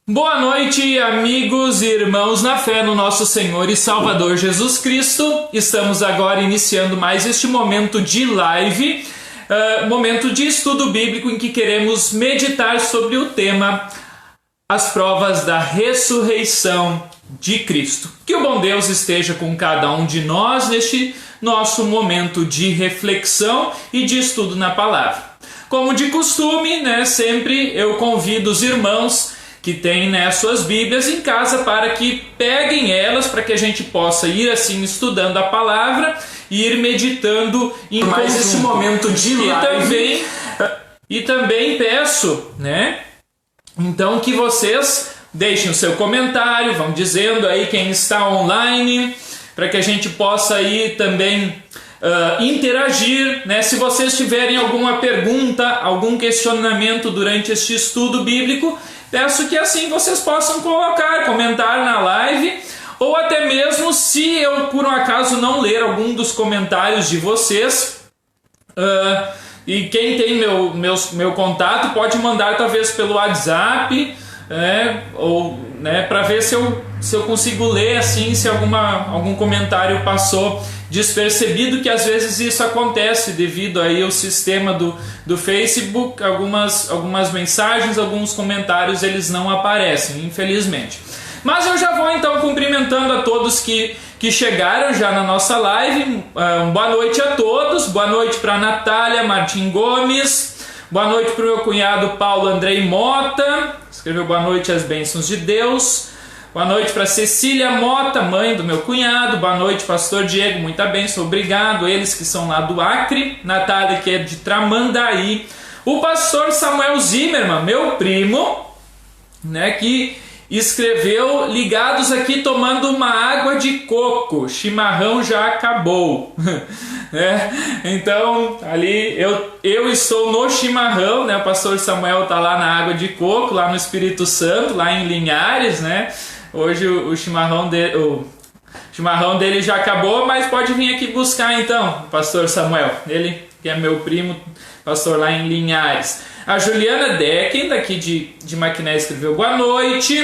Boa noite, amigos e irmãos na fé no nosso Senhor e Salvador Jesus Cristo. Estamos agora iniciando mais este momento de live, momento de estudo bíblico em que queremos meditar sobre o tema As provas da ressurreição de Cristo. Que o bom Deus esteja com cada um de nós neste nosso momento de reflexão e de estudo na palavra. Como de costume, sempre eu convido os irmãos que têm suas Bíblias em casa para que peguem elas, para que a gente possa ir assim estudando a palavra e ir meditando em mais esse momento de live. E também peço, então que vocês deixem o seu comentário, vão dizendo aí quem está online, para que a gente possa aí também interagir, Se vocês tiverem alguma pergunta, algum questionamento durante este estudo bíblico, peço que assim vocês possam comentar na live, ou até mesmo se eu por um acaso não ler algum dos comentários de vocês, e quem tem meu contato pode mandar talvez pelo WhatsApp, ou para ver se eu consigo ler assim, se algum comentário passou despercebido, que às vezes isso acontece devido aí ao sistema do Facebook, algumas mensagens, alguns comentários eles não aparecem, infelizmente. Mas eu já vou então cumprimentando a todos que chegaram já na nossa live. Boa noite a todos, boa noite para a Natália Martim Gomes, boa noite para o meu cunhado Paulo Andrei Mota, escreveu boa noite, as bênçãos de Deus. Boa noite para Cecília Mota, mãe do meu cunhado. Boa noite, pastor Diego, muita bênção, obrigado. Eles que são lá do Acre. Natália, que é de Tramandaí. O pastor Samuel Zimmermann, meu primo, que escreveu: ligados aqui tomando uma água de coco, chimarrão já acabou. Então, ali eu estou no chimarrão, o pastor Samuel está lá na água de coco, lá no Espírito Santo, lá em Linhares, Hoje o chimarrão dele já acabou, mas pode vir aqui buscar então, pastor Samuel, ele que é meu primo, pastor lá em Linhares. A Juliana Decken, daqui de Maquiné, escreveu boa noite.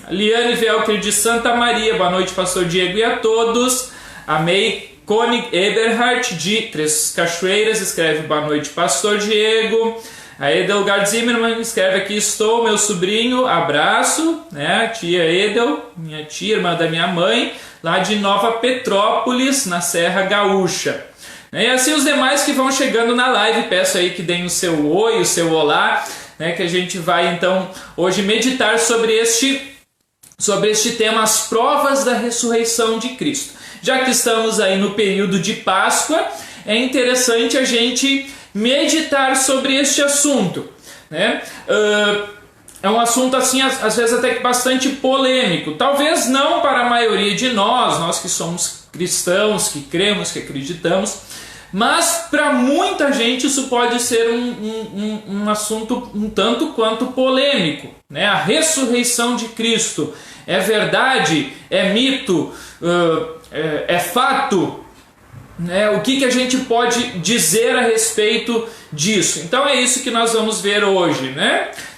A Liane Velker de Santa Maria, boa noite, pastor Diego e a todos. A May Koenig Eberhardt de Três Cachoeiras escreve boa noite, pastor Diego. A Edelgard Zimmermann escreve aqui: estou, meu sobrinho, abraço, a tia Edel, minha tia, irmã da minha mãe, lá de Nova Petrópolis, na Serra Gaúcha. E assim os demais que vão chegando na live, peço aí que deem o seu oi, o seu olá, que a gente vai então hoje meditar sobre este tema, as provas da ressurreição de Cristo. Já que estamos aí no período de Páscoa, é interessante a gente meditar sobre este assunto, É um assunto assim, às vezes até que bastante polêmico, talvez não para a maioria de nós que somos cristãos, que cremos, que acreditamos, mas para muita gente isso pode ser um assunto um tanto quanto polêmico, A ressurreição de Cristo é verdade? É mito? É fato? O que a gente pode dizer a respeito disso? Então é isso que nós vamos ver hoje,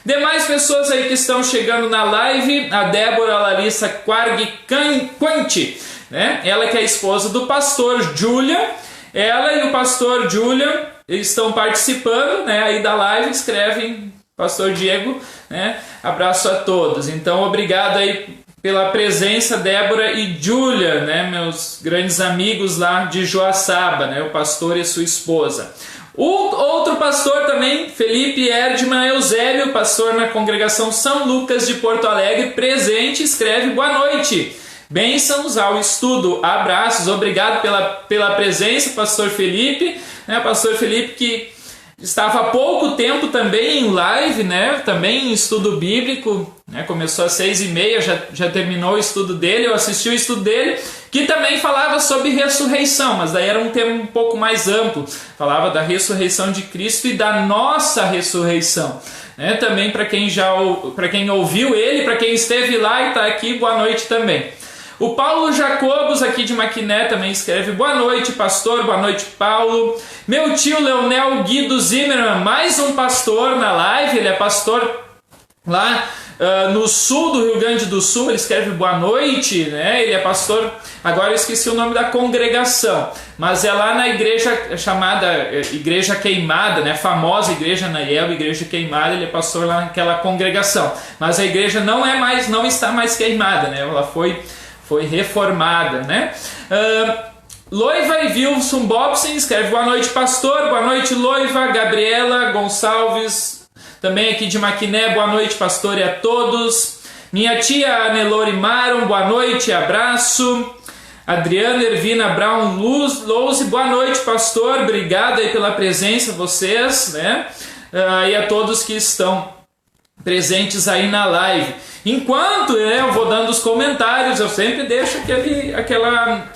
Demais pessoas aí que estão chegando na live: a Débora Larissa Quarg Quanti, Ela que é a esposa do pastor Julia. Ela e o pastor Julia estão participando, aí da live, escrevem pastor Diego, Abraço a todos. Então obrigado aí pela presença, Débora e Júlia, meus grandes amigos lá de Joaçaba, o pastor e sua esposa. O outro pastor também, Felipe Erdman Eusébio, pastor na congregação São Lucas de Porto Alegre, presente, escreve boa noite. Bênçãos ao estudo, abraços, obrigado pela presença, pastor Felipe, pastor Felipe que estava há pouco tempo também em live, também em estudo bíblico, começou às 6h30, já terminou o estudo dele, eu assisti o estudo dele, que também falava sobre ressurreição, mas daí era um tema um pouco mais amplo, falava da ressurreição de Cristo e da nossa ressurreição. Também para quem ouviu ele, para quem esteve lá e está aqui, boa noite também. O Paulo Jacobos, aqui de Maquiné, também escreve boa noite, pastor, boa noite, Paulo. Meu tio Leonel Guido Zimmermann, mais um pastor na live, ele é pastor lá no sul do Rio Grande do Sul, ele escreve boa noite, né? Ele é pastor, agora eu esqueci o nome da congregação, mas é lá na igreja chamada Igreja Queimada, né? Famosa igreja Naiel, Igreja Queimada, ele é pastor lá naquela congregação, mas a igreja não está mais queimada, né? Ela foi reformada, né? Loiva e Wilson Bobson escreve boa noite pastor, boa noite Loiva. Gabriela Gonçalves também aqui de Maquiné, boa noite pastor e a todos. Minha tia Anelore Maron, boa noite, abraço. Adriana Ervina Brown Louze, boa noite pastor, obrigado aí pela presença, vocês, né? E a todos que estão presentes aí na live. Enquanto eu vou dando os comentários, eu sempre deixo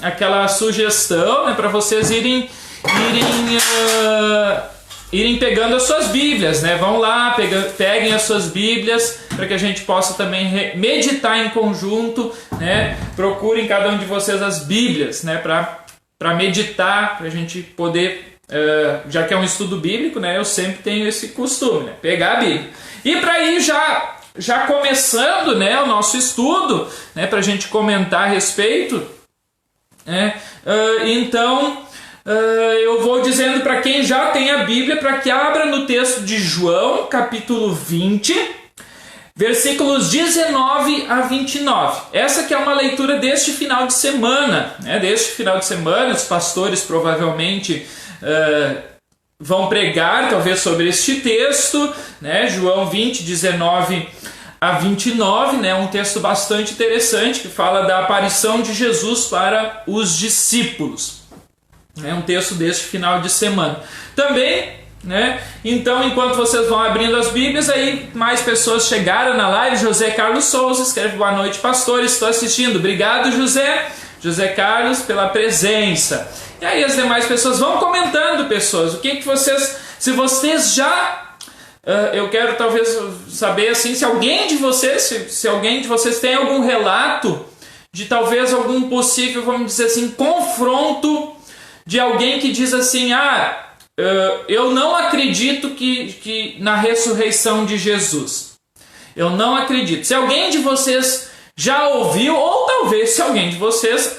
aquela sugestão, né, para vocês irem pegando as suas Bíblias, né? Vão lá, peguem as suas Bíblias para que a gente possa também meditar em conjunto, né? Procurem cada um de vocês as Bíblias, né? Para meditar, para a gente poder, já que é um estudo bíblico, né? Eu sempre tenho esse costume, né? Pegar a Bíblia. E para ir já começando, né, o nosso estudo, né, para a gente comentar a respeito, né? Então eu vou dizendo para quem já tem a Bíblia para que abra no texto de João, capítulo 20, versículos 19 a 29. Essa que é uma leitura deste final de semana, né? Deste final de semana, os pastores provavelmente vão pregar talvez sobre este texto, né? João 20, 19 a 29, né? Um texto bastante interessante que fala da aparição de Jesus para os discípulos. É um texto deste final de semana. Também, né? Então, enquanto vocês vão abrindo as Bíblias, aí mais pessoas chegaram na live. José Carlos Souza escreve boa noite, pastor, estou assistindo. Obrigado, José Carlos, pela presença. E aí as demais pessoas vão comentando, pessoas. O que vocês, se vocês já, eu quero talvez saber assim, se alguém de vocês tem algum relato de talvez algum possível, vamos dizer assim, confronto de alguém que diz assim, eu não acredito que na ressurreição de Jesus. Eu não acredito. Se alguém de vocês já ouviu, ou talvez se alguém de vocês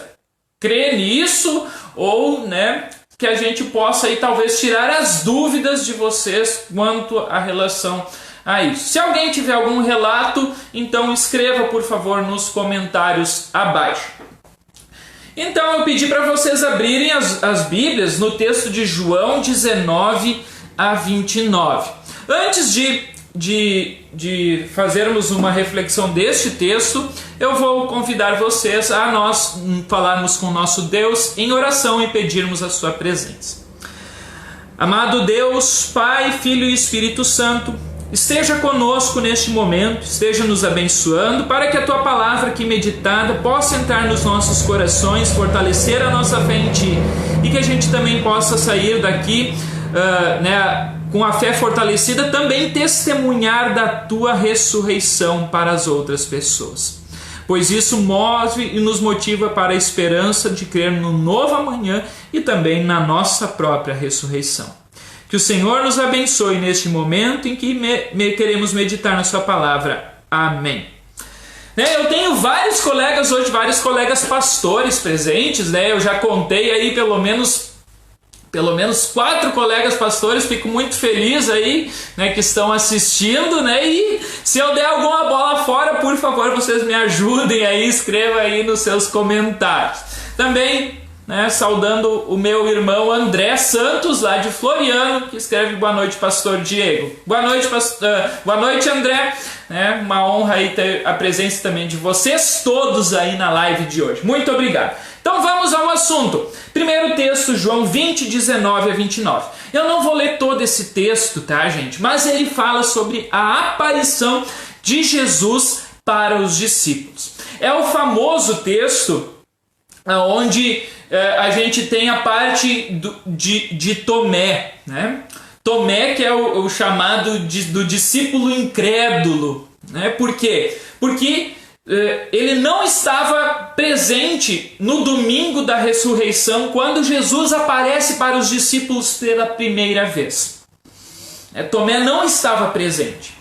crê nisso, ou, né, que a gente possa aí talvez tirar as dúvidas de vocês quanto à relação a isso. Se alguém tiver algum relato, então escreva por favor nos comentários abaixo. Então eu pedi para vocês abrirem as Bíblias no texto de João 19 a 29. Antes de fazermos uma reflexão deste texto, eu vou convidar vocês a nós falarmos com o nosso Deus em oração e pedirmos a sua presença. Amado Deus, Pai, Filho e Espírito Santo, esteja conosco neste momento, esteja nos abençoando para que a Tua palavra aqui meditada possa entrar nos nossos corações, fortalecer a nossa fé em Ti e que a gente também possa sair daqui com a fé fortalecida, também testemunhar da Tua ressurreição para as outras pessoas. Pois isso move e nos motiva para a esperança de crer no novo amanhã e também na nossa própria ressurreição. Que o Senhor nos abençoe neste momento em que queremos meditar na Sua palavra. Amém. Eu tenho vários colegas pastores presentes, né? Eu já contei aí pelo menos 4 colegas pastores, fico muito feliz aí, né, que estão assistindo, né? E se eu der alguma bola fora, por favor, vocês me ajudem aí, escreva aí nos seus comentários. Também, né, saudando o meu irmão André Santos, lá de Floriano, que escreve boa noite, pastor Diego. Boa noite, André. Uma honra aí ter a presença também de vocês todos aí na live de hoje. Muito obrigado. Então vamos ao assunto. Primeiro texto, João 20, 19 a 29. Eu não vou ler todo esse texto, tá, gente? Mas ele fala sobre a aparição de Jesus para os discípulos. É o famoso texto onde a gente tem a parte de Tomé, né? Tomé, que é o chamado do discípulo incrédulo, né? Por quê? Porque ele não estava presente no domingo da ressurreição, quando Jesus aparece para os discípulos pela primeira vez. Tomé não estava presente.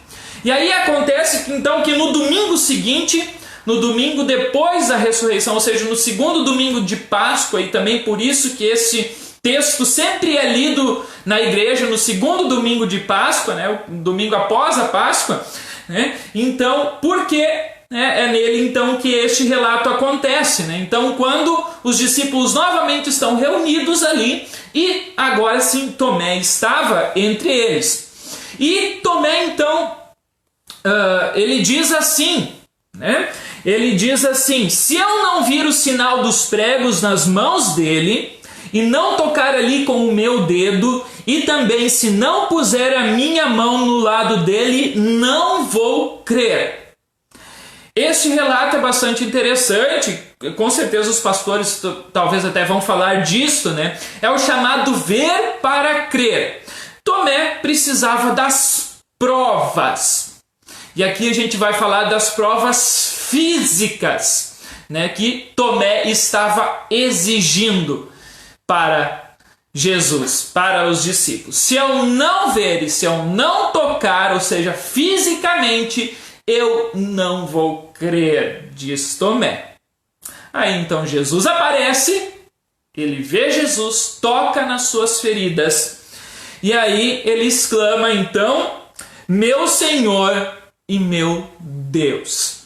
E aí acontece então que no domingo seguinte, no domingo depois da ressurreição, ou seja, no segundo domingo de Páscoa, e também por isso que esse texto sempre é lido na igreja no segundo domingo de Páscoa, né, o domingo após a Páscoa, né? Então, porque é nele então que este relato acontece, né? Então, quando os discípulos novamente estão reunidos ali, e agora sim Tomé estava entre eles. E Tomé então, ele diz assim, né? Ele diz assim: se eu não vir o sinal dos pregos nas mãos dele, e não tocar ali com o meu dedo, e também se não puser a minha mão no lado dele, não vou crer. Este relato é bastante interessante, com certeza os pastores talvez até vão falar disso, né? É o chamado ver para crer. Tomé precisava das provas. E aqui a gente vai falar das provas físicas, né, que Tomé estava exigindo para Jesus, para os discípulos. Se eu não ver e se eu não tocar, ou seja, fisicamente, eu não vou crer, diz Tomé. Aí então Jesus aparece, ele vê Jesus, toca nas suas feridas, e aí ele exclama então: meu Senhor e meu Deus.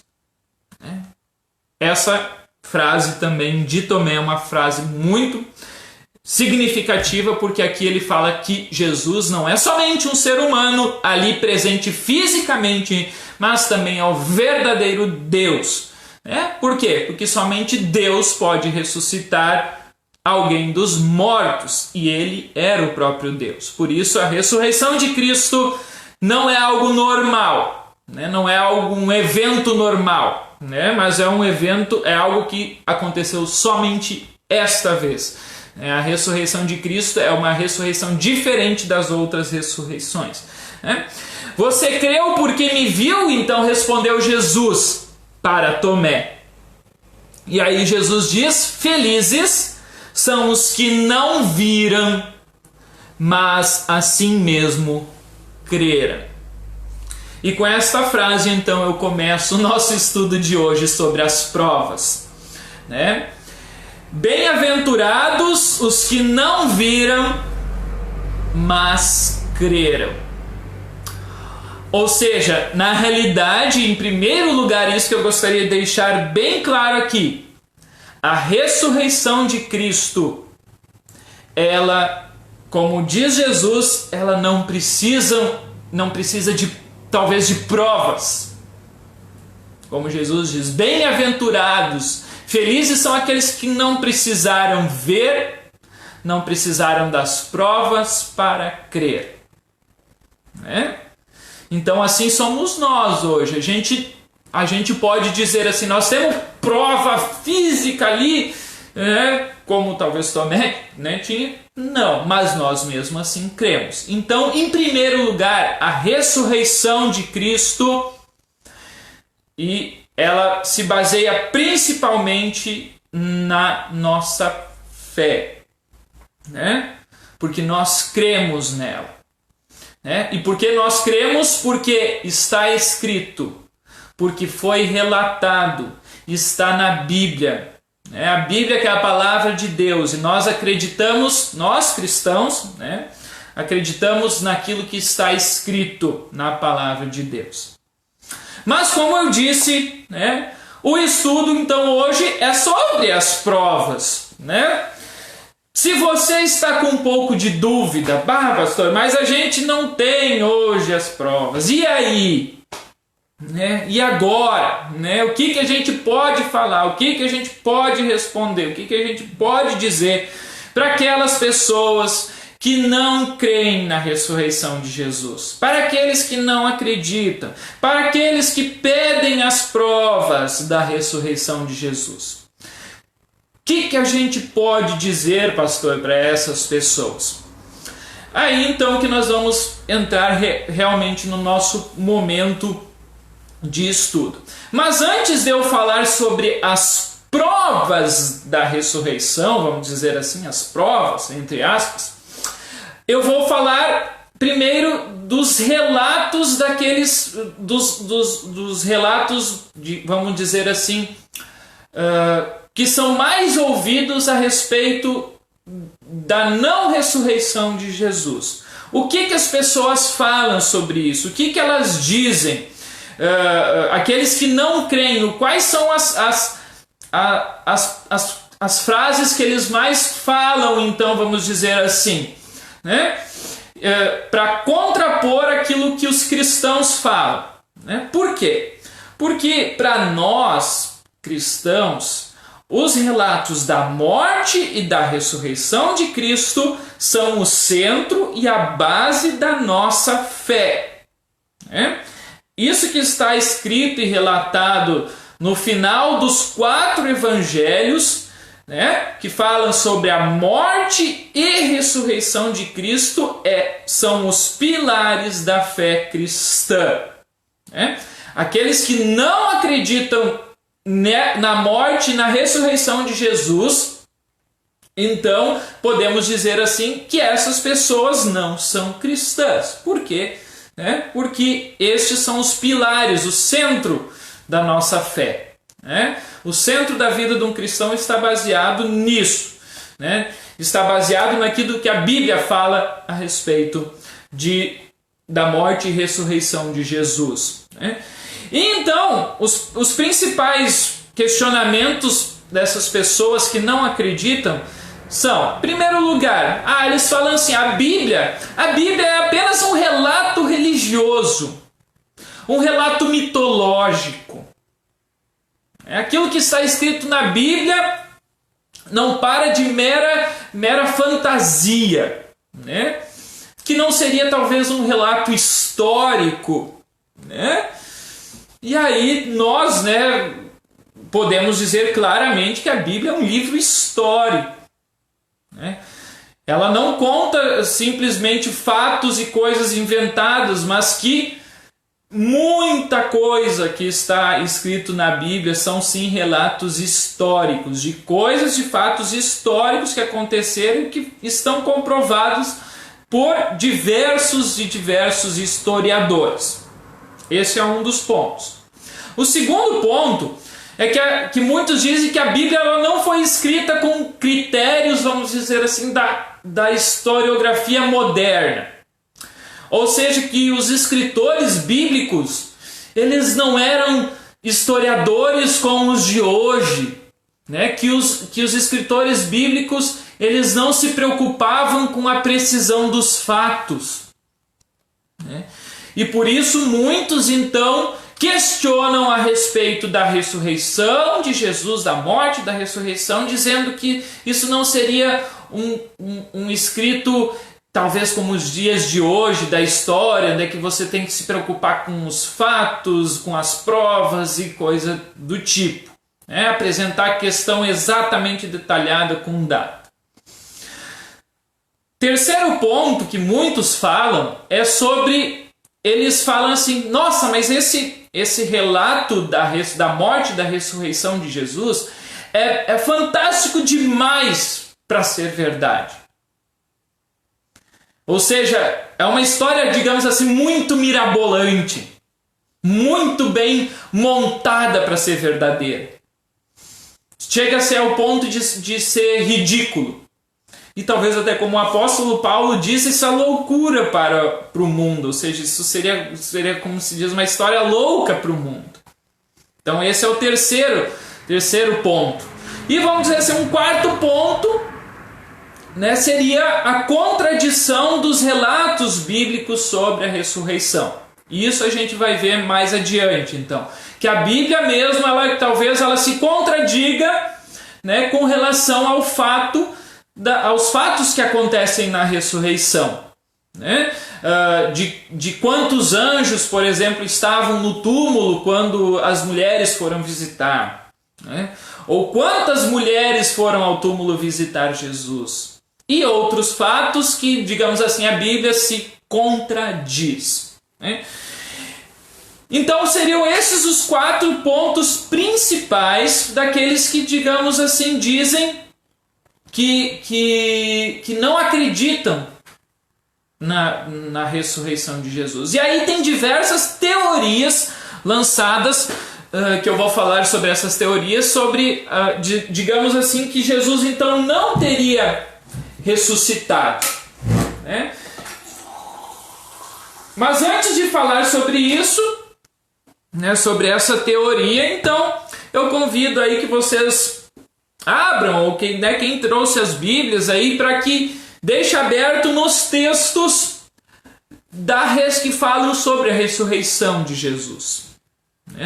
Essa frase também de Tomé é uma frase muito significativa, porque aqui ele fala que Jesus não é somente um ser humano ali presente fisicamente, mas também é o verdadeiro Deus. Por quê? Porque somente Deus pode ressuscitar alguém dos mortos, e ele era o próprio Deus. Por isso a ressurreição de Cristo não é algo normal, né? Não é um evento normal, né? Mas é um evento, é algo que aconteceu somente esta vez. A ressurreição de Cristo é uma ressurreição diferente das outras ressurreições. Você creu porque me viu? Então respondeu Jesus para Tomé. E aí Jesus diz: felizes são os que não viram, mas assim mesmo creram. E com esta frase então eu começo o nosso estudo de hoje sobre as provas, né? Bem-aventurados os que não viram, mas creram. Ou seja, na realidade, em primeiro lugar, isso que eu gostaria de deixar bem claro aqui: a ressurreição de Cristo, ela, como diz Jesus, ela não precisa de, talvez, de provas. Como Jesus diz: bem-aventurados, felizes são aqueles que não precisaram ver, não precisaram das provas para crer. Então assim somos nós hoje. A gente pode dizer assim: nós temos prova física ali, como talvez Tomé, né, tinha. Não, mas nós mesmo assim cremos. Então, em primeiro lugar, a ressurreição de Cristo, e ela se baseia principalmente na nossa fé, né? Porque nós cremos nela, né? E por que nós cremos? Porque está escrito, porque foi relatado, está na Bíblia, né? A Bíblia, que é a palavra de Deus, e nós acreditamos, nós cristãos, né, acreditamos naquilo que está escrito na palavra de Deus. Mas como eu disse, né, o estudo então hoje é sobre as provas, né? Se você está com um pouco de dúvida: pastor, mas a gente não tem hoje as provas, e aí? E agora? O que a gente pode falar? O que a gente pode responder? O que a gente pode dizer para aquelas pessoas que não creem na ressurreição de Jesus, para aqueles que não acreditam, para aqueles que pedem as provas da ressurreição de Jesus? O que a gente pode dizer, pastor, para essas pessoas? Aí então que nós vamos entrar realmente no nosso momento de estudo. Mas antes de eu falar sobre as provas da ressurreição, vamos dizer assim, as provas, entre aspas, eu vou falar primeiro dos relatos daqueles, dos relatos, vamos dizer assim, que são mais ouvidos a respeito da não ressurreição de Jesus. O que as pessoas falam sobre isso? O que elas dizem? Aqueles que não creem, quais são as frases que eles mais falam, então, vamos dizer assim, né? Para contrapor aquilo que os cristãos falam, né? Por quê? Porque para nós, cristãos, os relatos da morte e da ressurreição de Cristo são o centro e a base da nossa fé, né? Isso que está escrito e relatado no final dos 4 evangelhos, né, que falam sobre a morte e ressurreição de Cristo, são os pilares da fé cristã, né? Aqueles que não acreditam na morte e na ressurreição de Jesus, então podemos dizer assim que essas pessoas não são cristãs. Por quê? Porque estes são os pilares, o centro da nossa fé, né? O centro da vida de um cristão está baseado nisso, né? Está baseado naquilo que a Bíblia fala a respeito da morte e ressurreição de Jesus, né? E então, os principais questionamentos dessas pessoas que não acreditam são, em primeiro lugar, eles falam assim, a Bíblia é apenas um relato religioso, um relato mitológico. Aquilo que está escrito na Bíblia não para de mera fantasia, né? Que não seria talvez um relato histórico, né? E aí nós, né, podemos dizer claramente que a Bíblia é um livro histórico, né? Ela não conta simplesmente fatos e coisas inventadas, mas que muita coisa que está escrito na Bíblia são sim relatos históricos, de coisas, de fatos históricos que aconteceram e que estão comprovados por diversos historiadores. Esse é um dos pontos. O segundo ponto é que muitos dizem que a Bíblia ela não foi escrita com critérios, vamos dizer assim, da historiografia moderna. Ou seja, que os escritores bíblicos, eles não eram historiadores como os de hoje, né? Que os escritores bíblicos, eles não se preocupavam com a precisão dos fatos, né? E por isso muitos, então, questionam a respeito da ressurreição de Jesus, da morte, da ressurreição, dizendo que isso não seria um escrito, talvez como os dias de hoje da história, né, que você tem que se preocupar com os fatos, com as provas e coisa do tipo, né? Apresentar a questão exatamente detalhada com data. Terceiro ponto que muitos falam é sobre... Eles falam assim, nossa, mas esse relato da morte e da ressurreição de Jesus é fantástico demais para ser verdade. Ou seja, é uma história, digamos assim, muito mirabolante, muito bem montada para ser verdadeira. Chega-se ao ponto de ser ridículo. E talvez até como o apóstolo Paulo disse, isso é loucura para o mundo. Ou seja, isso seria como se diz, uma história louca para o mundo. Então esse é o terceiro ponto. E vamos dizer assim, um quarto ponto, né, seria a contradição dos relatos bíblicos sobre a ressurreição. E isso a gente vai ver mais adiante, então. Que a Bíblia mesmo, talvez ela se contradiga, né, com relação aos fatos que acontecem na ressurreição, né? De quantos anjos, por exemplo, estavam no túmulo quando as mulheres foram visitar, né? Ou quantas mulheres foram ao túmulo visitar Jesus. E outros fatos que, digamos assim, a Bíblia se contradiz, né? Então seriam esses os 4 pontos principais daqueles que, digamos assim, dizem que não acreditam na ressurreição de Jesus. E aí tem diversas teorias lançadas, que eu vou falar sobre essas teorias, sobre, digamos assim, que Jesus então não teria ressuscitado, né? Mas antes de falar sobre isso, né, sobre essa teoria, então eu convido aí que vocês abram, ou quem trouxe as Bíblias aí, para que deixe aberto nos textos que falam sobre a ressurreição de Jesus.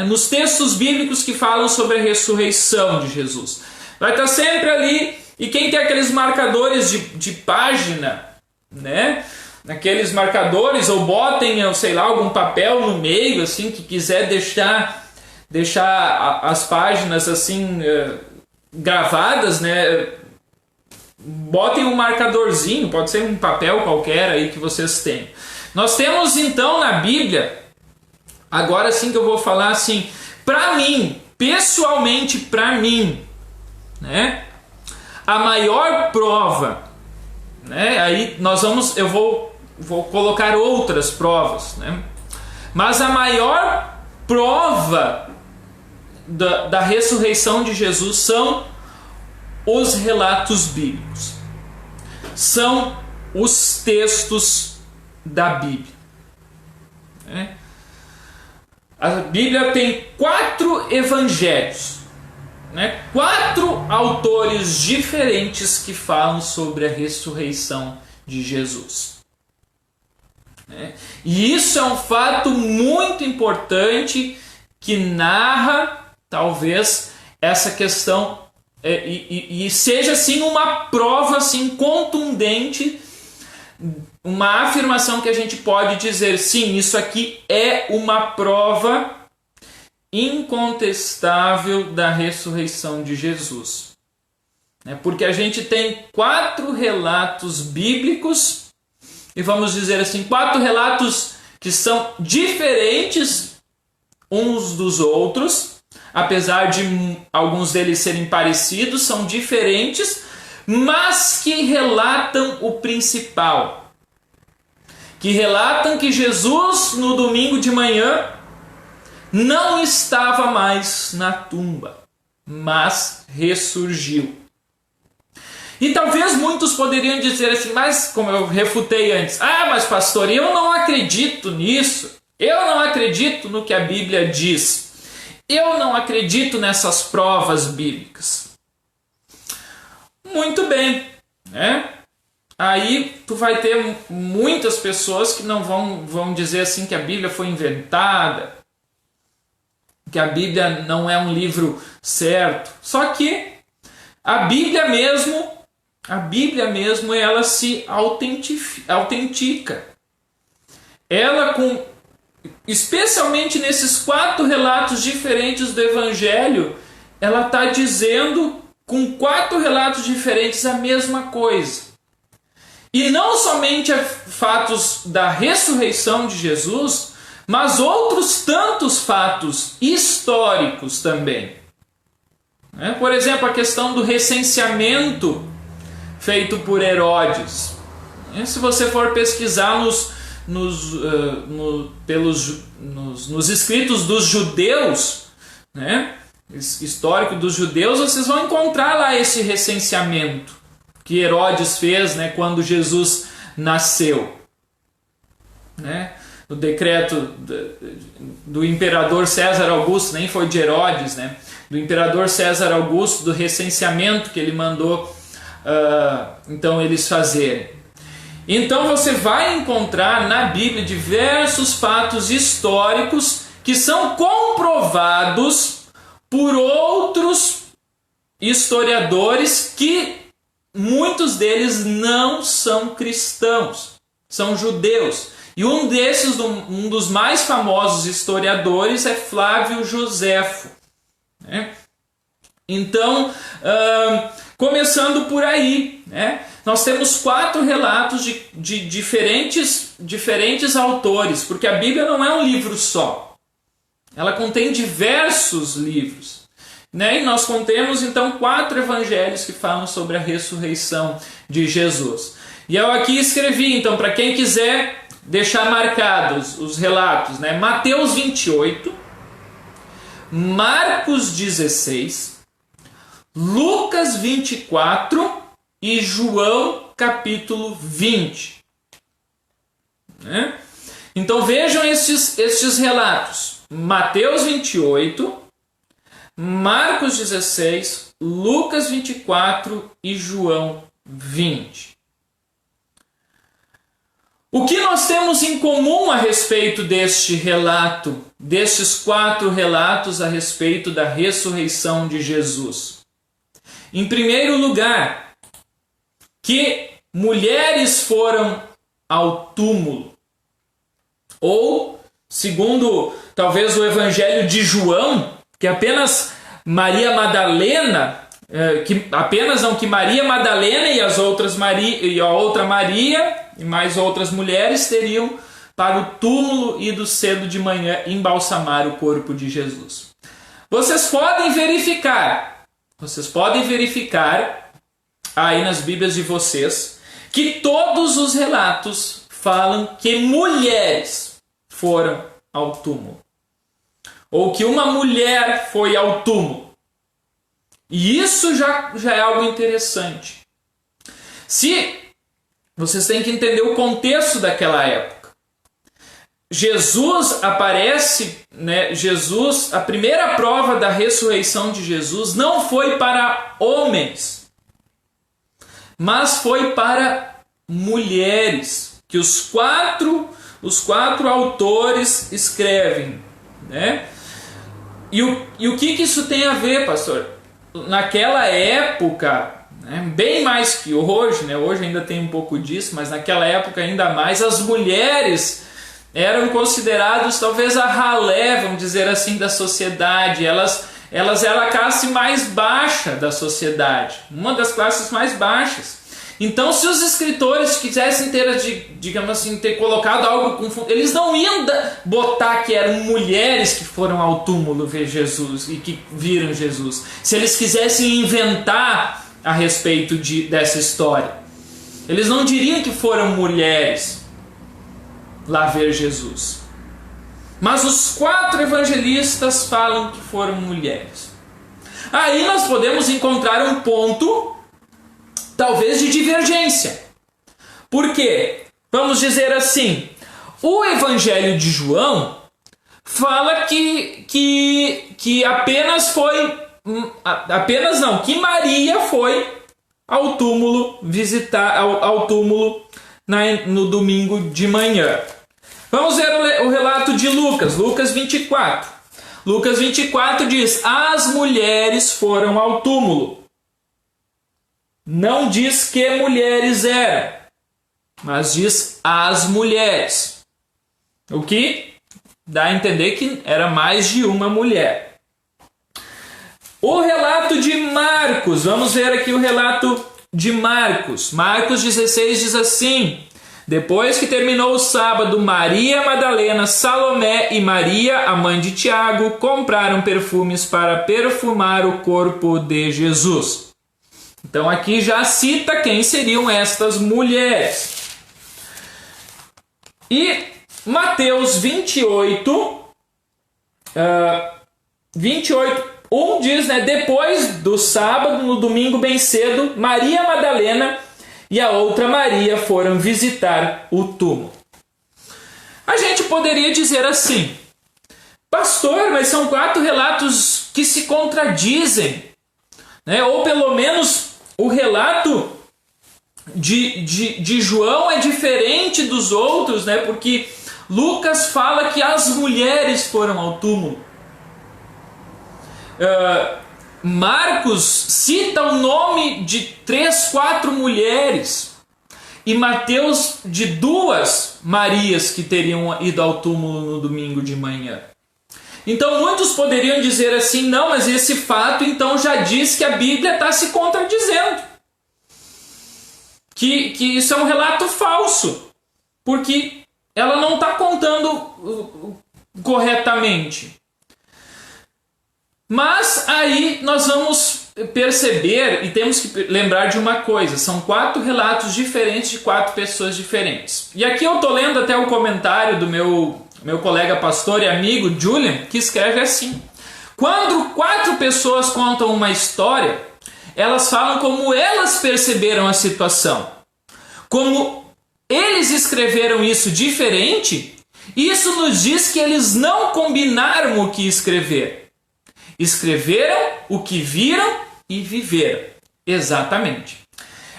Nos textos bíblicos que falam sobre a ressurreição de Jesus. Vai estar sempre ali, e quem tem aqueles marcadores de página, né? Aqueles marcadores, ou botem, sei lá, algum papel no meio, assim, que quiser deixar as páginas assim gravadas, né? Botem um marcadorzinho, pode ser um papel qualquer aí que vocês tenham. Nós temos então na Bíblia, agora sim que eu vou falar assim, para mim, pessoalmente para mim, né? A maior prova, né? Aí eu vou colocar outras provas, né? Mas a maior prova da ressurreição de Jesus são os relatos bíblicos. São os textos da Bíblia, né? A Bíblia tem 4 evangelhos, né? 4 autores diferentes que falam sobre a ressurreição de Jesus. E isso é um fato muito importante que narra, talvez, essa questão e seja assim uma prova assim contundente, uma afirmação que a gente pode dizer, sim, isso aqui é uma prova incontestável da ressurreição de Jesus. Porque a gente tem 4 relatos bíblicos, e vamos dizer assim, 4 relatos que são diferentes uns dos outros, apesar de alguns deles serem parecidos, são diferentes, mas que relatam o principal. Que relatam que Jesus, no domingo de manhã, não estava mais na tumba, mas ressurgiu. E talvez muitos poderiam dizer assim, mas como eu refutei antes, mas pastor, eu não acredito nisso, eu não acredito no que a Bíblia diz, eu não acredito nessas provas bíblicas. Muito bem, né? Aí tu vai ter muitas pessoas que não vão dizer assim que a Bíblia foi inventada, que a Bíblia não é um livro certo. Só que a Bíblia mesmo, ela se autentica. Ela, especialmente nesses 4 relatos diferentes do Evangelho, ela está dizendo, com 4 relatos diferentes, a mesma coisa. E não somente fatos da ressurreição de Jesus, mas outros tantos fatos históricos também. Por exemplo, a questão do recenseamento feito por Herodes. Se você for pesquisar nos escritos dos judeus, né, histórico dos judeus, vocês vão encontrar lá esse recenseamento que Herodes fez, né, quando Jesus nasceu. O decreto do imperador César Augusto, nem foi de Herodes, né, do imperador César Augusto, do recenseamento que ele mandou então eles fazerem. Então você vai encontrar na Bíblia diversos fatos históricos que são comprovados por outros historiadores que muitos deles não são cristãos, são judeus. E um dos mais famosos historiadores é Flávio Joséfo, né? Então, começando por aí, né? Nós temos 4 relatos de diferentes autores, porque a Bíblia não é um livro só. Ela contém diversos livros, né? E nós contemos então 4 evangelhos que falam sobre a ressurreição de Jesus. E eu aqui escrevi, então, para quem quiser deixar marcados os relatos, né? Mateus 28, Marcos 16, Lucas 24 e João capítulo 20. Né? Então vejam estes relatos. Mateus 28, Marcos 16, Lucas 24 e João 20. O que nós temos em comum a respeito deste relato, destes 4 relatos a respeito da ressurreição de Jesus? Em primeiro lugar, que mulheres foram ao túmulo. Ou, segundo talvez o Evangelho de João, que apenas Maria Madalena, que Maria Madalena e as outras e a outra Maria e mais outras mulheres teriam para o túmulo ido cedo de manhã embalsamar o corpo de Jesus. Vocês podem verificar aí nas Bíblias de vocês que todos os relatos falam que mulheres foram ao túmulo. Ou que uma mulher foi ao túmulo. E isso já é algo interessante. Vocês têm que entender o contexto daquela época. Jesus aparece, né? A primeira prova da ressurreição de Jesus não foi para homens, mas foi para mulheres, que os quatro autores escrevem, né? E o que isso tem a ver, pastor? Naquela época, né, bem mais que hoje, né? Hoje ainda tem um pouco disso, mas naquela época ainda mais, as mulheres eram consideradas talvez a ralé, vamos dizer assim, da sociedade. Elas eram a classe mais baixa da sociedade, uma das classes mais baixas. Então, se os escritores quisessem ter colocado algo confuso, eles não iam botar que eram mulheres que foram ao túmulo ver Jesus e que viram Jesus. Se eles quisessem inventar a respeito dessa história, eles não diriam que foram mulheres lá ver Jesus. Mas os 4 evangelistas falam que foram mulheres. Aí nós podemos encontrar um ponto talvez de divergência. Por quê? Vamos dizer assim, o Evangelho de João fala que que Maria foi ao túmulo visitar ao túmulo no domingo de manhã. Vamos ver o relato de Lucas 24. Lucas 24 diz: as mulheres foram ao túmulo. Não diz que mulheres eram, mas diz as mulheres. O que dá a entender que era mais de uma mulher. O relato de Marcos, vamos ver aqui o relato de Marcos. Marcos 16 diz assim: depois que terminou o sábado, Maria Madalena, Salomé e Maria, a mãe de Tiago, compraram perfumes para perfumar o corpo de Jesus. Então aqui já cita quem seriam estas mulheres. E Mateus 28, 1 diz, né, depois do sábado, no domingo bem cedo, Maria Madalena e a outra Maria foram visitar o túmulo. A gente poderia dizer assim: pastor, mas são 4 relatos que se contradizem, né? Ou pelo menos o relato de João é diferente dos outros, né? Porque Lucas fala que as mulheres foram ao túmulo. Marcos cita o nome de 3, 4 mulheres. E Mateus de 2 Marias que teriam ido ao túmulo no domingo de manhã. Então muitos poderiam dizer assim: não, mas esse fato então já diz que a Bíblia está se contradizendo. Que isso é um relato falso. Porque ela não está contando corretamente. Mas aí nós vamos perceber e temos que lembrar de uma coisa: são 4 relatos diferentes de 4 pessoas diferentes. E aqui eu estou lendo até o comentário do meu colega pastor e amigo Julian, que escreve assim: quando 4 pessoas contam uma história, elas falam como elas perceberam a situação. Como eles escreveram isso diferente, isso nos diz que eles não combinaram o que escrever. Escreveram o que viram e viveram. Exatamente.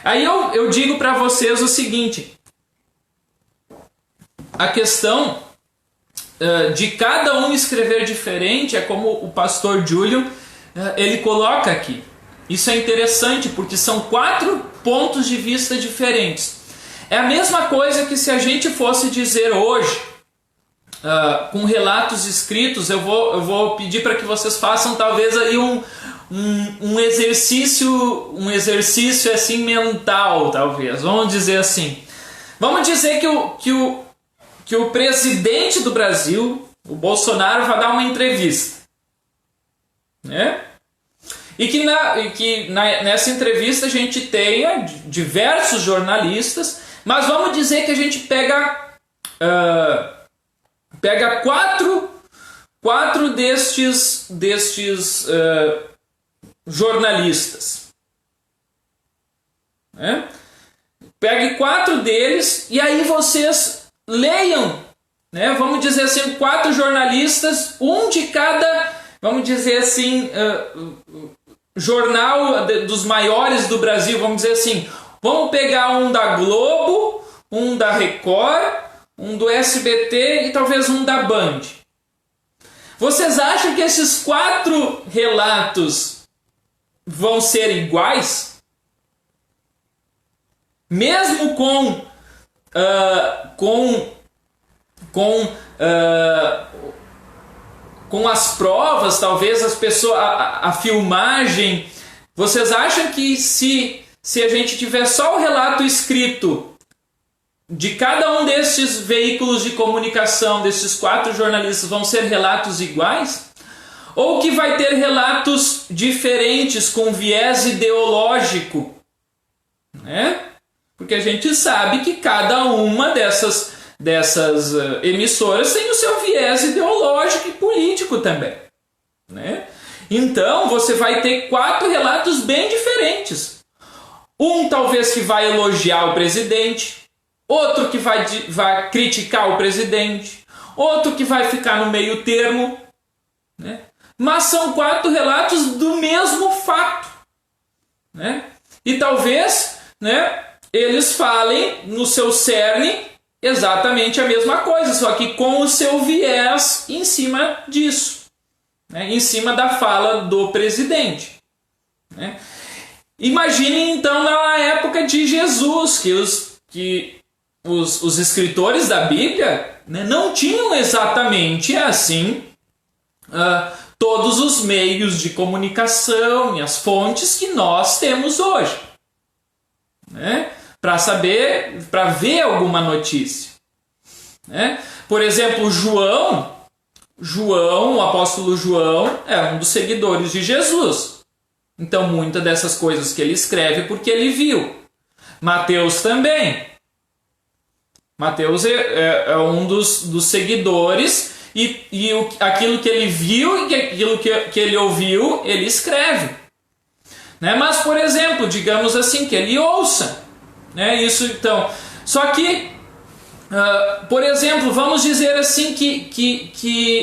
Aí eu digo para vocês o seguinte: a questão de cada um escrever diferente é como o pastor Julian ele coloca aqui. Isso é interessante porque são 4 pontos de vista diferentes. É a mesma coisa que se a gente fosse dizer hoje, com relatos escritos, eu vou pedir para que vocês façam talvez aí um exercício assim mental, talvez. Vamos dizer assim. Vamos dizer que o presidente do Brasil, o Bolsonaro, vai dar uma entrevista, né? E que nessa entrevista a gente tenha diversos jornalistas, mas vamos dizer que a gente pega 4 destes jornalistas, né? Pegue 4 deles e aí vocês leiam, né? Vamos dizer assim, 4 jornalistas, um de cada, vamos dizer assim, jornal dos maiores do Brasil, vamos dizer assim. Vamos pegar um da Globo, um da Record, um do SBT e talvez um da Band. Vocês acham que esses 4 relatos vão ser iguais? Mesmo com as provas, talvez as pessoas, a filmagem, vocês acham que se a gente tiver só o relato escrito de cada um desses veículos de comunicação, desses 4 jornalistas, vão ser relatos iguais? Ou que vai ter relatos diferentes com viés ideológico, né? Porque a gente sabe que cada uma dessas emissoras tem o seu viés ideológico e político também, né? Então você vai ter 4 relatos bem diferentes. Um talvez que vai elogiar o presidente, outro que vai criticar o presidente, outro que vai ficar no meio termo, né? Mas são 4 relatos do mesmo fato, né? E talvez, né, eles falem no seu cerne exatamente a mesma coisa, só que com o seu viés em cima disso, né? Em cima da fala do presidente, né? Imaginem então na época de Jesus, que os escritores da Bíblia, né, não tinham exatamente assim todos os meios de comunicação e as fontes que nós temos hoje, né, para ver alguma notícia, né? Por exemplo, João, o apóstolo João, é um dos seguidores de Jesus. Então, muitas dessas coisas que ele escreve porque ele viu. Mateus também. Mateus é um dos seguidores e aquilo que ele viu e aquilo que ele ouviu, ele escreve, né? Mas, por exemplo, digamos assim, que ele ouça, né? Isso, então. Só que, por exemplo, vamos dizer assim que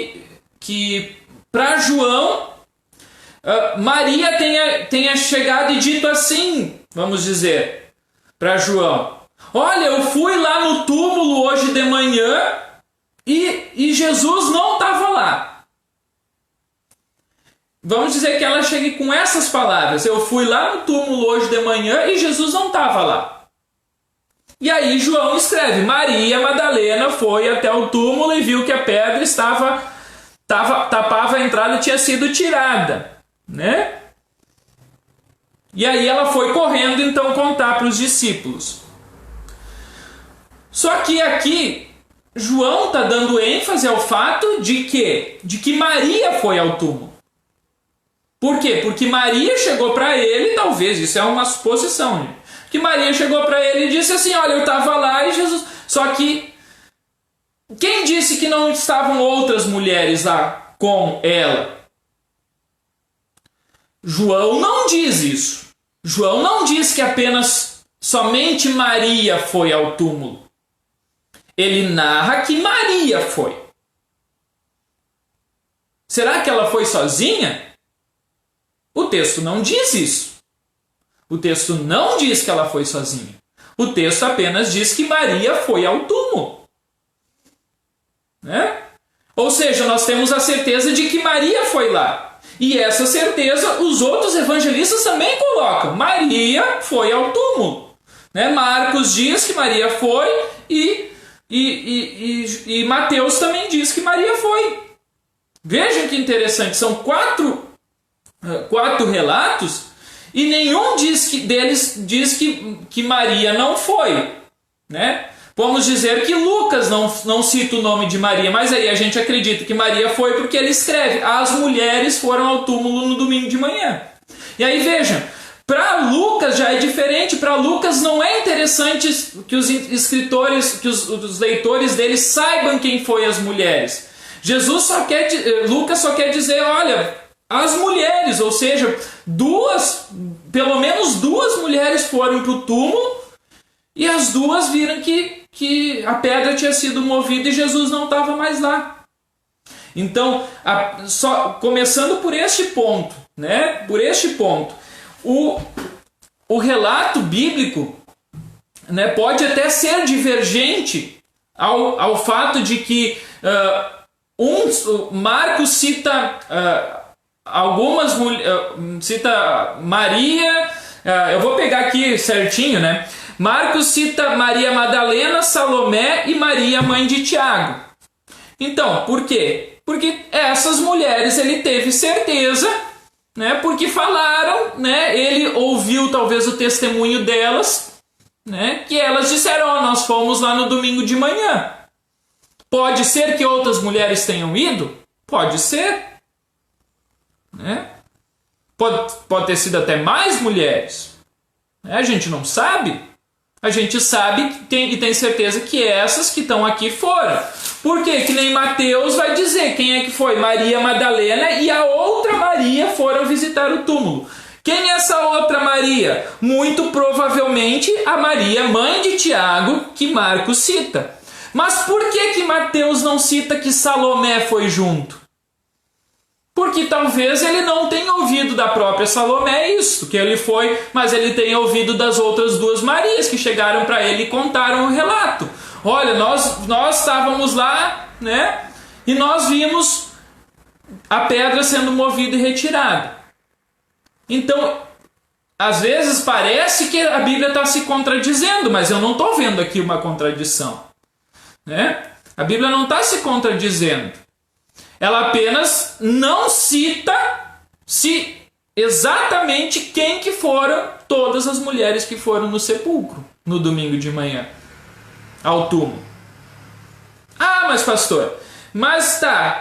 para João, Maria tenha chegado e dito assim, vamos dizer, para João: olha, eu fui lá no túmulo hoje de manhã e Jesus não estava lá. Vamos dizer que ela chegue com essas palavras: eu fui lá no túmulo hoje de manhã e Jesus não estava lá. E aí João escreve: Maria Madalena foi até o túmulo e viu que a pedra tapava a entrada e tinha sido tirada, né? E aí ela foi correndo então contar para os discípulos. Só que aqui João está dando ênfase ao fato de que Maria foi ao túmulo. Por quê? Porque Maria chegou para ele, talvez, isso é uma suposição, né? Que Maria chegou para ele e disse assim, olha, eu estava lá e Jesus... Só que quem disse que não estavam outras mulheres lá com ela? João não diz isso. João não diz que apenas somente Maria foi ao túmulo. Ele narra que Maria foi. Será que ela foi sozinha? O texto não diz isso. O texto não diz que ela foi sozinha. O texto apenas diz que Maria foi ao túmulo. Né? Ou seja, nós temos a certeza de que Maria foi lá. E essa certeza os outros evangelistas também colocam. Maria foi ao túmulo. Né? Marcos diz que Maria foi e Mateus também diz que Maria foi. Vejam que interessante, são quatro relatos e nenhum deles diz que Maria não foi. Né? Vamos dizer que Lucas não cita o nome de Maria, mas aí a gente acredita que Maria foi porque ele escreve: as mulheres foram ao túmulo no domingo de manhã. E aí vejam, para Lucas já é diferente. Para Lucas não é interessante que os escritores, que os leitores dele saibam quem foi as mulheres. Lucas só quer dizer, olha, as mulheres, ou seja, pelo menos duas mulheres foram para o túmulo e as duas viram que a pedra tinha sido movida e Jesus não estava mais lá. Então, começando por este ponto, né? Por este ponto, o relato bíblico, né, pode até ser divergente ao fato de que Marcos cita algumas cita Maria, eu vou pegar aqui certinho, né? Marcos cita Maria Madalena, Salomé e Maria, mãe de Tiago. Então, por quê? Porque essas mulheres ele teve certeza, né? Porque falaram, né? Ele ouviu talvez o testemunho delas, né? Que elas disseram: nós fomos lá no domingo de manhã. Pode ser que outras mulheres tenham ido? Pode ser. Né? Pode ter sido até mais mulheres. A gente não sabe. A gente sabe e tem certeza que essas que estão aqui foram. Por quê? Que nem Mateus vai dizer quem é que foi. Maria Madalena e a outra Maria foram visitar o túmulo. Quem é essa outra Maria? Muito provavelmente a Maria, mãe de Tiago, que Marcos cita. Mas por que Mateus não cita que Salomé foi junto? Porque talvez ele não tenha ouvido da própria Salomé isso, que ele foi, mas ele tenha ouvido das outras duas Marias que chegaram para ele e contaram o relato. Olha, nós estávamos lá, né? E nós vimos a pedra sendo movida e retirada. Então, às vezes parece que a Bíblia está se contradizendo, mas eu não estou vendo aqui uma contradição. Né? A Bíblia não está se contradizendo. Ela apenas não cita exatamente quem que foram todas as mulheres que foram no sepulcro no domingo de manhã, ao túmulo. Ah, mas pastor,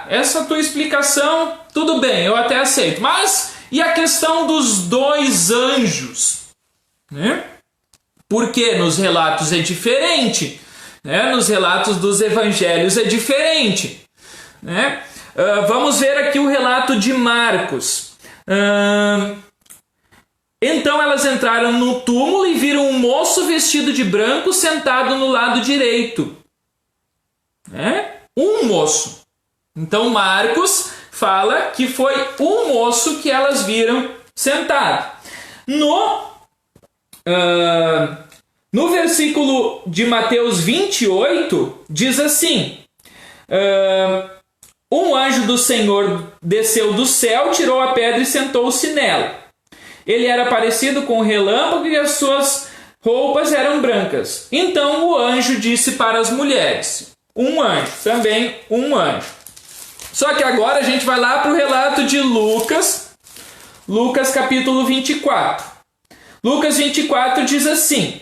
essa tua explicação, tudo bem, eu até aceito. Mas e a questão dos dois anjos? Né? Porque nos relatos é diferente. Né? Nos relatos dos evangelhos é diferente. Né? Vamos ver aqui o relato de Marcos. Então elas entraram no túmulo e viram um moço vestido de branco sentado no lado direito. Um moço. Então Marcos fala que foi um moço que elas viram sentado. No versículo de Mateus 28, diz assim: um anjo do Senhor desceu do céu, tirou a pedra e sentou-se nela. Ele era parecido com um relâmpago e as suas roupas eram brancas. Então o anjo disse para as mulheres. Um anjo, também um anjo. Só que agora a gente vai lá para o relato de Lucas. Lucas capítulo 24. Lucas 24 diz assim: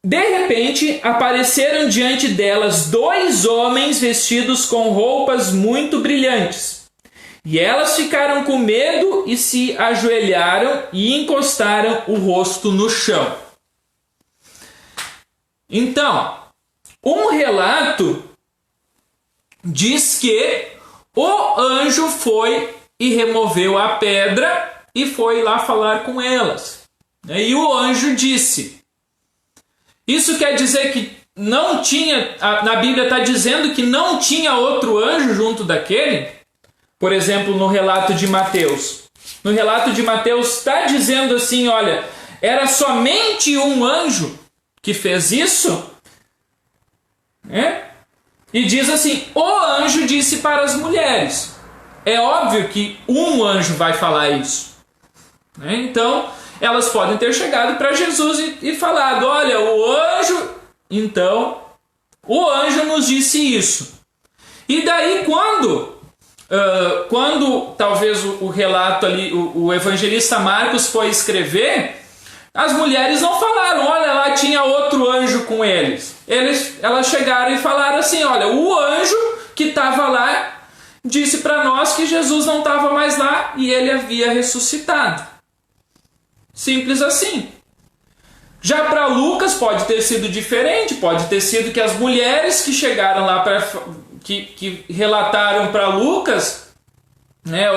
de repente apareceram diante delas dois homens vestidos com roupas muito brilhantes. E elas ficaram com medo e se ajoelharam e encostaram o rosto no chão. Então, um relato diz que o anjo foi e removeu a pedra e foi lá falar com elas. E o anjo disse. Isso quer dizer que não tinha, na Bíblia está dizendo que não tinha outro anjo junto daquele? Por exemplo, no relato de Mateus. No relato de Mateus está dizendo assim, olha, era somente um anjo que fez isso? E diz assim, o anjo disse para as mulheres. É óbvio que um anjo vai falar isso. Então, elas podem ter chegado para Jesus e falado, olha, o anjo... Então, o anjo nos disse isso. E daí quando talvez o relato ali, o evangelista Marcos foi escrever, as mulheres não falaram, olha lá, tinha outro anjo com eles. Elas chegaram e falaram assim, olha, o anjo que estava lá disse para nós que Jesus não estava mais lá e ele havia ressuscitado. Simples assim. Já para Lucas pode ter sido diferente, pode ter sido que as mulheres que chegaram lá, que relataram para Lucas,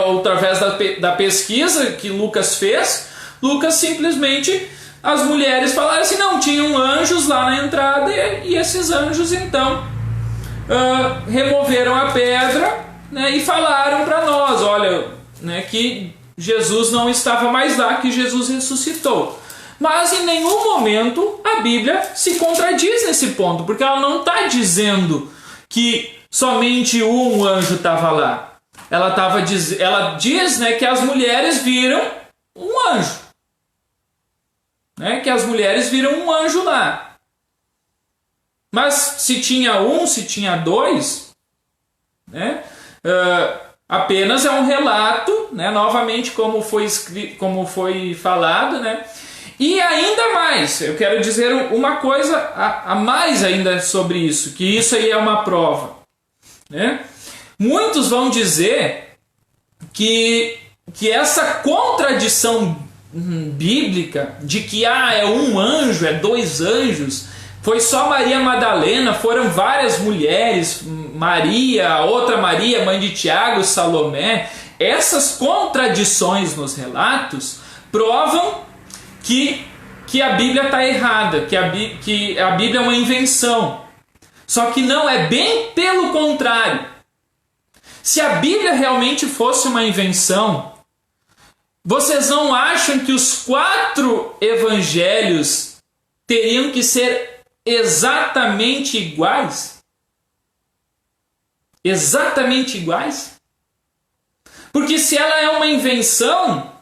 ou através da pesquisa que Lucas fez, Lucas simplesmente, as mulheres falaram assim, não, tinham anjos lá na entrada e esses anjos então removeram a pedra, e falaram para nós, olha, que Jesus não estava mais lá, que Jesus ressuscitou. Mas em nenhum momento a Bíblia se contradiz nesse ponto, porque ela não está dizendo que somente um anjo estava lá. Ela diz que as mulheres viram um anjo. Que as mulheres viram um anjo lá. Mas se tinha um, se tinha dois, apenas é um relato, novamente como foi falado, E ainda mais, eu quero dizer uma coisa a mais ainda sobre isso, que isso aí é uma prova. Muitos vão dizer que essa contradição bíblica de que é um anjo, é dois anjos, foi só Maria Madalena, foram várias mulheres, Maria, outra Maria, mãe de Tiago, Salomé, essas contradições nos relatos provam que a Bíblia está errada, que a Bíblia é uma invenção. Só que não, é bem pelo contrário. Se a Bíblia realmente fosse uma invenção, vocês não acham que os 4 evangelhos teriam que ser exatamente iguais? Exatamente iguais? Porque se ela é uma invenção,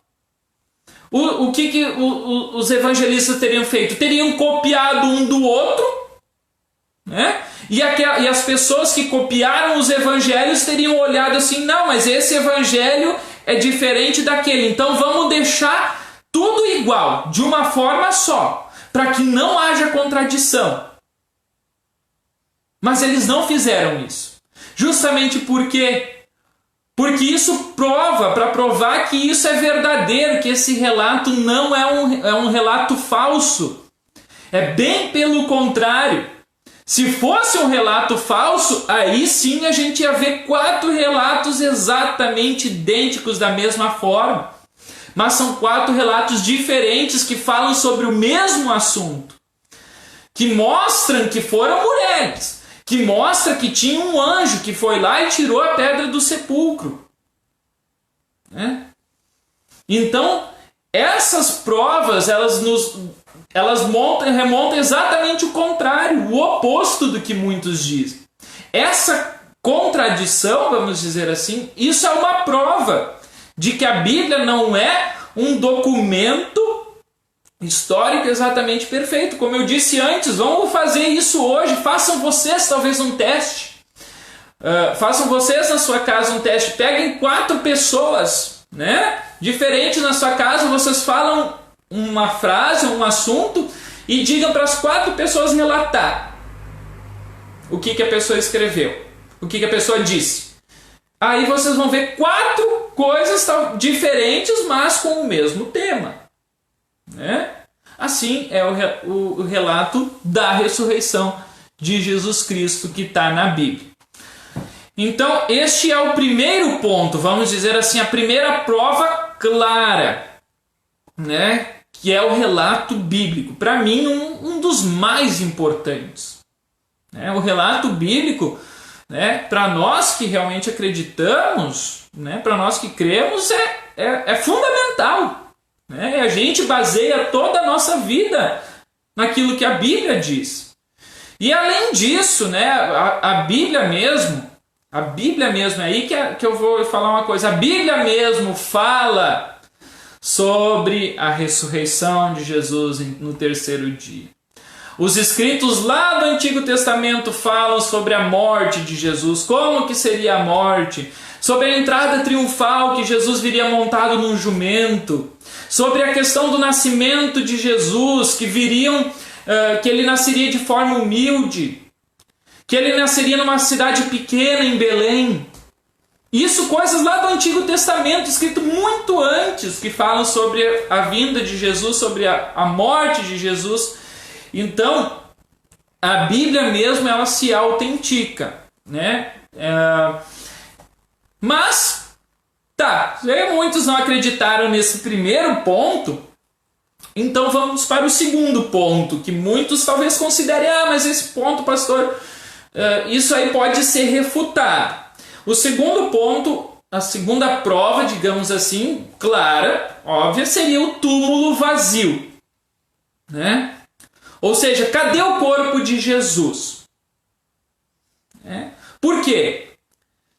o que os evangelistas teriam feito? Teriam copiado um do outro, e as pessoas que copiaram os evangelhos teriam olhado assim, não, mas esse evangelho é diferente daquele, então vamos deixar tudo igual, de uma forma só, para que não haja contradição. Mas eles não fizeram isso, justamente porque isso para provar que isso é verdadeiro, que esse relato não é um relato falso. É bem pelo contrário. Se fosse um relato falso, aí sim a gente ia ver 4 relatos exatamente idênticos da mesma forma. Mas são 4 relatos diferentes que falam sobre o mesmo assunto. Que mostram que foram mulheres. Que mostra que tinha um anjo que foi lá e tirou a pedra do sepulcro. Então, essas provas, elas remontam exatamente o contrário, o oposto do que muitos dizem. Essa contradição, vamos dizer assim, isso é uma prova de que a Bíblia não é um documento histórico exatamente perfeito. Como eu disse antes, vamos fazer isso hoje. Façam vocês talvez um teste. Façam vocês na sua casa um teste. Peguem 4 pessoas, diferentes na sua casa. Vocês falam uma frase, um assunto e digam para as 4 pessoas relatar o que a pessoa escreveu, o que a pessoa disse. Aí vocês vão ver 4 coisas diferentes, mas com o mesmo tema, né? Assim é o relato da ressurreição de Jesus Cristo que está na Bíblia. Então, este é o primeiro ponto, vamos dizer assim, a primeira prova clara, né? Que é o relato bíblico. Para mim, um dos mais importantes. Né? O relato bíblico, né? Para nós que realmente acreditamos, né? Para nós que cremos, é fundamental. Né? E a gente baseia toda a nossa vida naquilo que a Bíblia diz. E além disso, né? A Bíblia mesmo, é aí que eu vou falar uma coisa, a Bíblia mesmo fala sobre a ressurreição de Jesus no terceiro dia. Os escritos lá do Antigo Testamento falam sobre a morte de Jesus, como que seria a morte, sobre a entrada triunfal que Jesus viria montado num jumento, sobre a questão do nascimento de Jesus, que ele nasceria de forma humilde, que ele nasceria numa cidade pequena em Belém. Isso, coisas lá do Antigo Testamento, escrito muito antes, que falam sobre a vinda de Jesus, sobre a morte de Jesus. Então, a Bíblia mesmo, ela se autentica, né? Mas, muitos não acreditaram nesse primeiro ponto, então vamos para o segundo ponto, que muitos talvez considerem, mas esse ponto, pastor, isso aí pode ser refutado. O segundo ponto, a segunda prova, digamos assim, clara, óbvia, seria o túmulo vazio, né? Ou seja, cadê o corpo de Jesus? Por quê?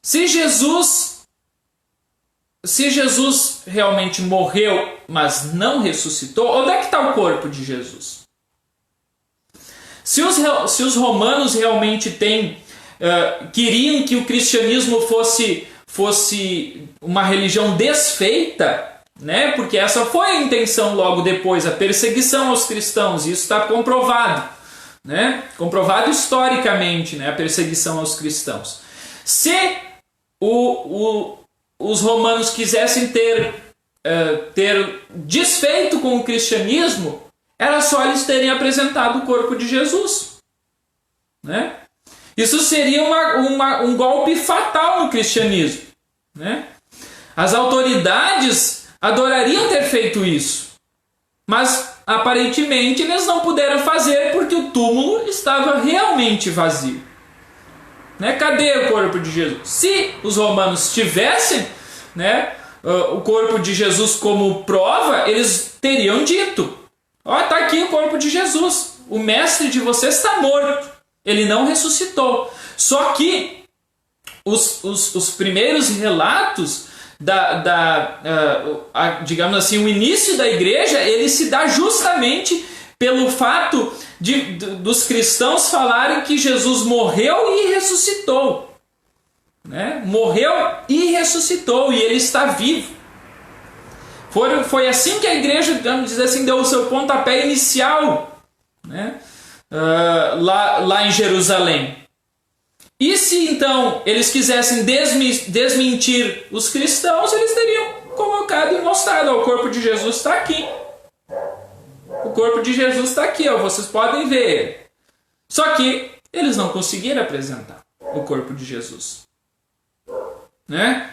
Se Jesus realmente morreu, mas não ressuscitou, onde é que está o corpo de Jesus? Se os romanos realmente queriam que o cristianismo fosse uma religião desfeita, né? Porque essa foi a intenção logo depois, a perseguição aos cristãos, isso está comprovado, né? Comprovado historicamente, né? A perseguição aos cristãos. Se os romanos quisessem ter desfeito com o cristianismo, era só eles terem apresentado o corpo de Jesus, né? Isso seria um golpe fatal no cristianismo, né? As autoridades adorariam ter feito isso, mas aparentemente eles não puderam fazer porque o túmulo estava realmente vazio, né? Cadê o corpo de Jesus? Se os romanos tivessem, né, o corpo de Jesus como prova, eles teriam dito: está aqui o corpo de Jesus, o mestre de vocês está morto, ele não ressuscitou. Só que os primeiros relatos digamos assim, o início da igreja, ele se dá justamente pelo fato dos cristãos falarem que Jesus morreu e ressuscitou, né? Morreu e ressuscitou, e ele está vivo. Foi assim que a igreja, vamos dizer assim, deu o seu pontapé inicial, né? Lá em Jerusalém. E se então eles quisessem desmentir os cristãos, eles teriam colocado e mostrado: o corpo de Jesus está aqui. O corpo de Jesus está aqui, vocês podem ver. Só que eles não conseguiram apresentar o corpo de Jesus, né?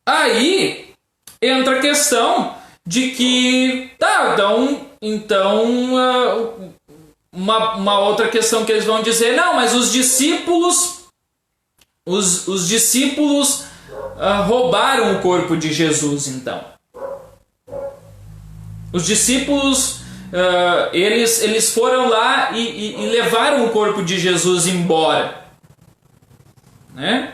Aí entra a questão de que uma outra questão que eles vão dizer: não, mas os discípulos roubaram o corpo de Jesus. Então os discípulos eles foram lá e levaram o corpo de Jesus embora, né?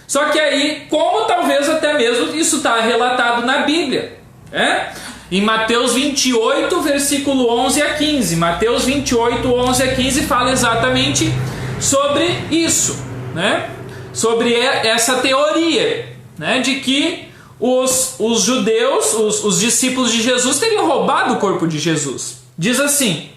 Só que aí, como talvez até mesmo isso está relatado na Bíblia, né? Em Mateus 28, versículo 11 a 15. Mateus 28, 11 a 15 fala exatamente sobre isso, né? Sobre essa teoria, né? De que os judeus, os discípulos de Jesus, teriam roubado o corpo de Jesus. Diz assim: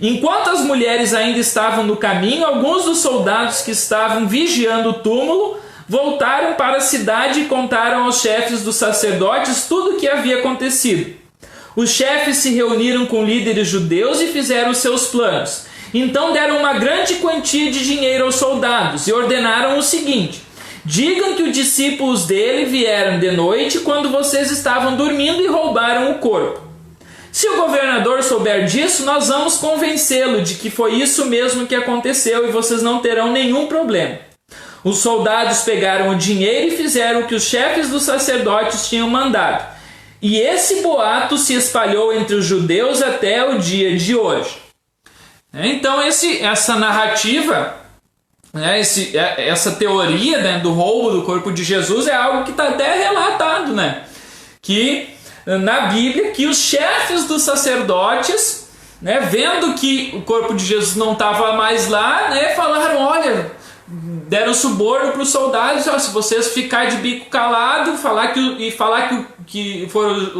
enquanto as mulheres ainda estavam no caminho, alguns dos soldados que estavam vigiando o túmulo voltaram para a cidade e contaram aos chefes dos sacerdotes tudo o que havia acontecido. Os chefes se reuniram com líderes judeus e fizeram os seus planos. Então deram uma grande quantia de dinheiro aos soldados e ordenaram o seguinte: digam que os discípulos dele vieram de noite quando vocês estavam dormindo e roubaram o corpo. Se o governador souber disso, nós vamos convencê-lo de que foi isso mesmo que aconteceu e vocês não terão nenhum problema. Os soldados pegaram o dinheiro e fizeram o que os chefes dos sacerdotes tinham mandado. E esse boato se espalhou entre os judeus até o dia de hoje. Então essa narrativa, essa teoria, do roubo do corpo de Jesus é algo que está até relatado, que na Bíblia, que os chefes dos sacerdotes, vendo que o corpo de Jesus não estava mais lá, falaram, olha, deram suborno para os soldados, se vocês ficar de bico calado falar que foram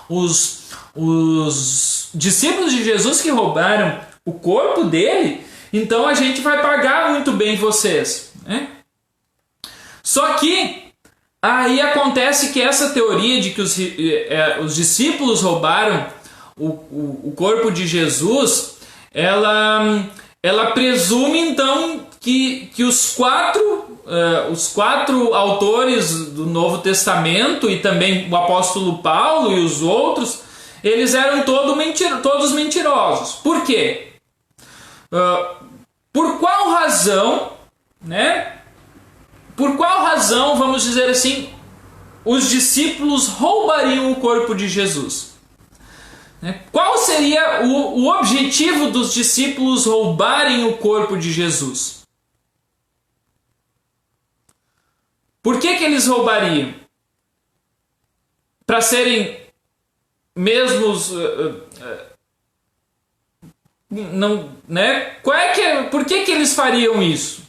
os discípulos de Jesus que roubaram o corpo dele, então a gente vai pagar muito bem vocês. Só que aí acontece que essa teoria de que os discípulos roubaram o corpo de Jesus, ela presume então que os quatro autores do Novo Testamento e também o apóstolo Paulo e os outros, eles eram todos mentirosos. Por quê? Por qual razão, Por qual razão, vamos dizer assim, os discípulos roubariam o corpo de Jesus? Qual seria o objetivo dos discípulos roubarem o corpo de Jesus? Por que eles roubariam? Para serem mesmos... Por que eles fariam isso?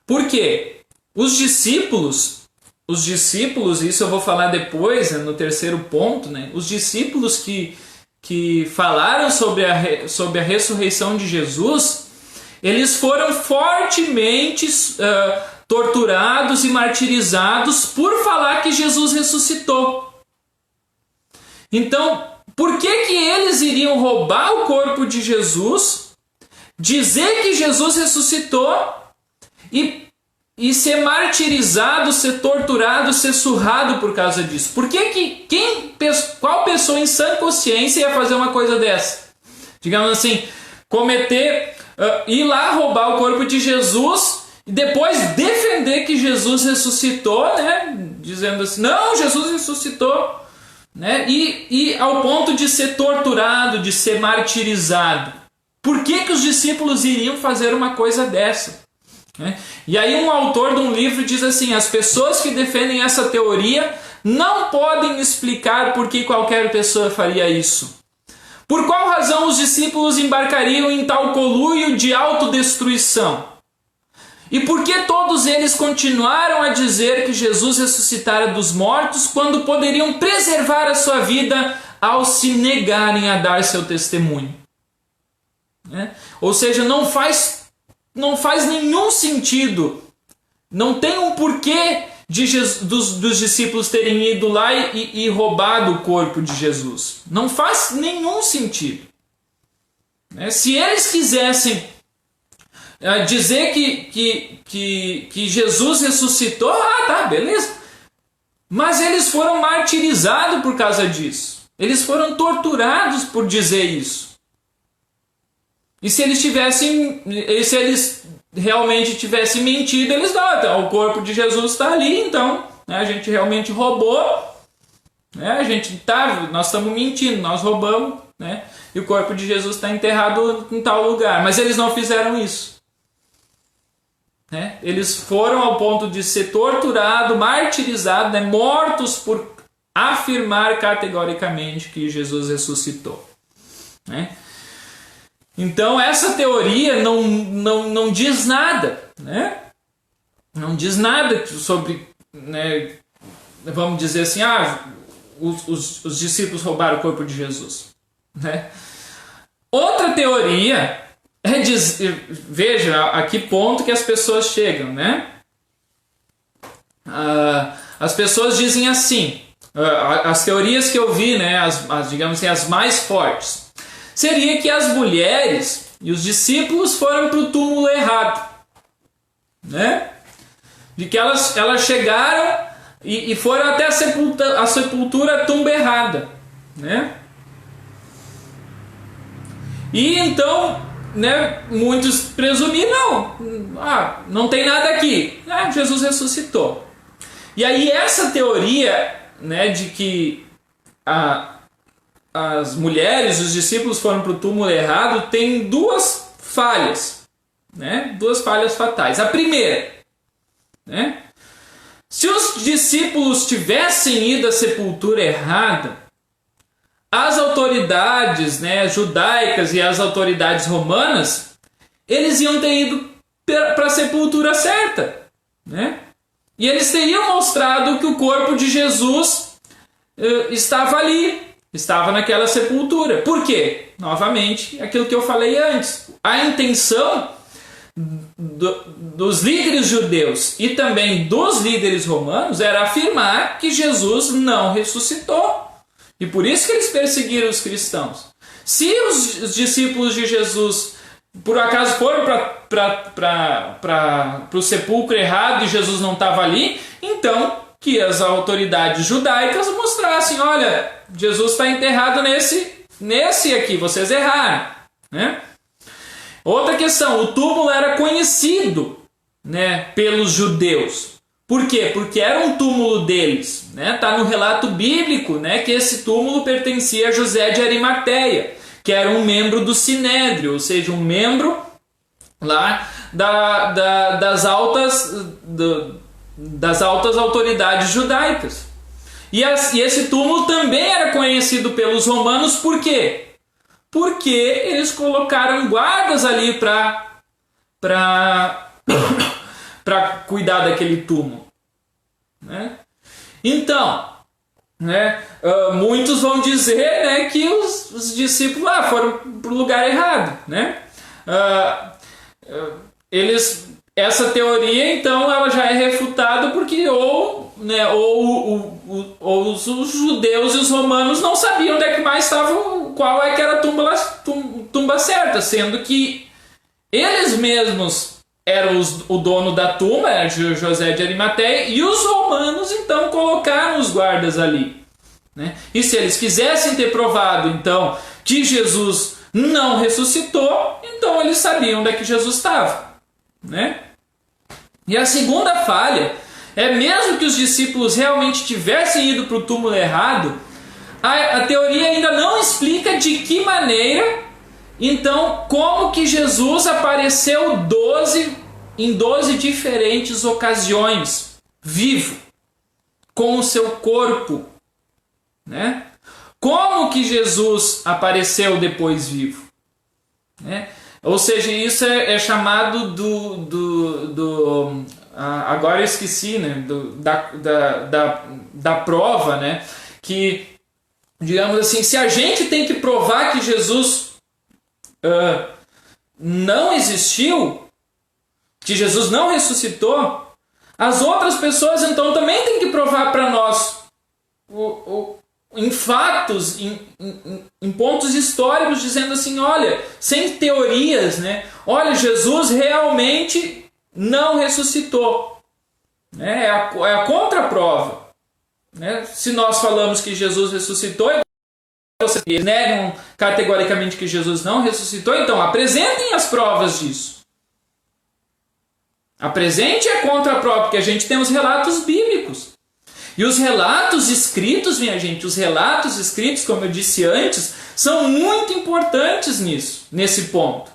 Por quê? Os discípulos, isso eu vou falar depois, no terceiro ponto, os discípulos que falaram sobre a ressurreição de Jesus, eles foram fortemente torturados e martirizados por falar que Jesus ressuscitou. Então, por que eles iriam roubar o corpo de Jesus, dizer que Jesus ressuscitou e ser martirizado, ser torturado, ser surrado por causa disso? Por que qual pessoa em sã consciência ia fazer uma coisa dessa? Digamos assim, ir lá roubar o corpo de Jesus e depois defender que Jesus ressuscitou, dizendo assim, não, Jesus ressuscitou, e ao ponto de ser torturado, de ser martirizado. Por que os discípulos iriam fazer uma coisa dessa? E aí um autor de um livro diz assim: as pessoas que defendem essa teoria não podem explicar por que qualquer pessoa faria isso. Por qual razão os discípulos embarcariam em tal conluio de autodestruição? E por que todos eles continuaram a dizer que Jesus ressuscitara dos mortos quando poderiam preservar a sua vida ao se negarem a dar seu testemunho? Ou seja, não faz nenhum sentido, não tem um porquê dos discípulos terem ido lá e roubado o corpo de Jesus. Não faz nenhum sentido. Se eles quisessem dizer que Jesus ressuscitou, tá, beleza. Mas eles foram martirizados por causa disso. Eles foram torturados por dizer isso. E se eles realmente tivessem mentido, eles não, o corpo de Jesus está ali, então a gente realmente roubou, nós estamos mentindo, nós roubamos, e o corpo de Jesus está enterrado em tal lugar. Mas eles não fizeram isso. Eles foram ao ponto de ser torturados, martirizados, mortos por afirmar categoricamente que Jesus ressuscitou. Então essa teoria não diz nada, não diz nada sobre, vamos dizer assim, os discípulos roubaram o corpo de Jesus. Outra teoria Veja a que ponto que as pessoas chegam, né? As pessoas dizem assim, as teorias que eu vi, né, digamos assim, as mais fortes, seria que as mulheres e os discípulos foram para o túmulo errado, né? De que elas chegaram e foram até a sepultura tumba errada, né? E então, né, muitos presumiram, não tem nada aqui, Jesus ressuscitou. E aí essa teoria, né, de que as mulheres, os discípulos foram para o túmulo errado, tem duas falhas, né, duas falhas fatais. A primeira, né, se os discípulos tivessem ido à sepultura errada, as autoridades, né, judaicas e as autoridades romanas, eles iam ter ido para a sepultura certa, né? E eles teriam mostrado que o corpo de Jesus estava ali, estava naquela sepultura. Por quê? Novamente, aquilo que eu falei antes. A intenção dos líderes judeus e também dos líderes romanos era afirmar que Jesus não ressuscitou. E por isso que eles perseguiram os cristãos. Se os discípulos de Jesus, por acaso, foram para o sepulcro errado e Jesus não estava ali, então que as autoridades judaicas mostrassem, olha, Jesus está enterrado nesse aqui, vocês erraram, né? Outra questão, o túmulo era conhecido, né, pelos judeus. Por quê? Porque era um túmulo deles, né? Tá no relato bíblico, né, que esse túmulo pertencia a José de Arimateia, que era um membro do Sinédrio, ou seja, um membro lá das altas autoridades judaicas. E esse túmulo também era conhecido pelos romanos, por quê? Porque eles colocaram guardas ali para cuidar daquele túmulo, né? Então, né, muitos vão dizer, né, que os discípulos foram para o lugar errado, né? Essa teoria, então, ela já é refutada porque ou os judeus e os romanos não sabiam onde é que mais estava, qual é que era a tumba certa, sendo que eles mesmos eram o dono da tumba, era José de Arimateia, e os romanos então colocaram os guardas ali, né? E se eles quisessem ter provado então que Jesus não ressuscitou, então eles sabiam onde é que Jesus estava, né? E a segunda falha é, mesmo que os discípulos realmente tivessem ido para o túmulo errado, a teoria ainda não explica de que maneira, então, como que Jesus apareceu em 12 diferentes ocasiões, vivo, com o seu corpo, né? Como que Jesus apareceu depois vivo, né? Ou seja, isso é chamado agora eu esqueci, né? Da prova, né? Que, digamos assim, se a gente tem que provar que Jesus não existiu, que Jesus não ressuscitou, as outras pessoas então também têm que provar para nós em fatos, em pontos históricos, dizendo assim, olha, sem teorias, né? Olha, Jesus realmente não ressuscitou, né? É a contraprova, né? Se nós falamos que Jesus ressuscitou, vocês negam categoricamente que Jesus não ressuscitou, então apresentem as provas disso. Apresente a contraprova, porque a gente tem os relatos bíblicos. E os relatos escritos, minha gente, os relatos escritos, como eu disse antes, são muito importantes nesse ponto.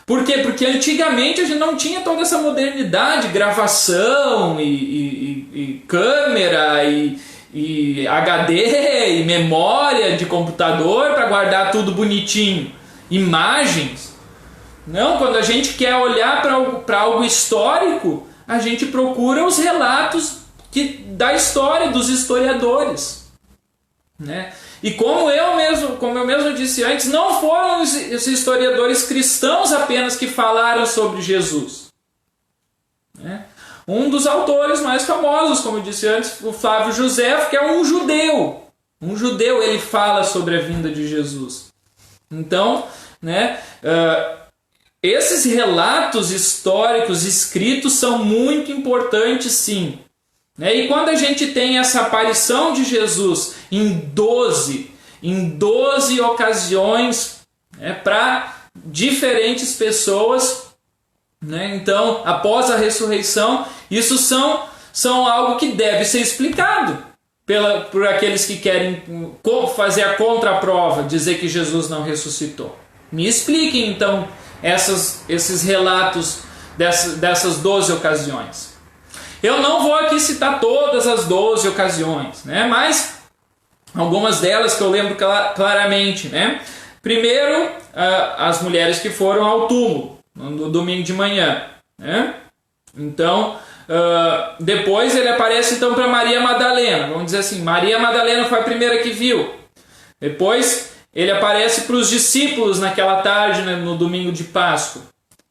Por quê? Porque antigamente a gente não tinha toda essa modernidade, gravação e câmera e HD e memória de computador para guardar tudo bonitinho. Imagens. Não, quando a gente quer olhar para algo histórico, a gente procura os relatos da história, dos historiadores, né? E como eu mesmo disse antes, não foram os historiadores cristãos apenas que falaram sobre Jesus. Um dos autores mais famosos, como eu disse antes, o Flávio Josefo, que é um judeu. Um judeu, ele fala sobre a vinda de Jesus. Então, esses relatos históricos escritos são muito importantes, sim. E quando a gente tem essa aparição de Jesus em 12 ocasiões, para diferentes pessoas, então, após a ressurreição, isso são algo que deve ser explicado por aqueles que querem fazer a contraprova, dizer que Jesus não ressuscitou. Me expliquem, então, esses relatos dessas 12 ocasiões. Eu não vou aqui citar todas as 12 ocasiões, mas algumas delas que eu lembro claramente. Primeiro, as mulheres que foram ao túmulo no domingo de manhã. Então, depois ele aparece então para Maria Madalena. Vamos dizer assim, Maria Madalena foi a primeira que viu. Depois ele aparece para os discípulos naquela tarde, no domingo de Páscoa,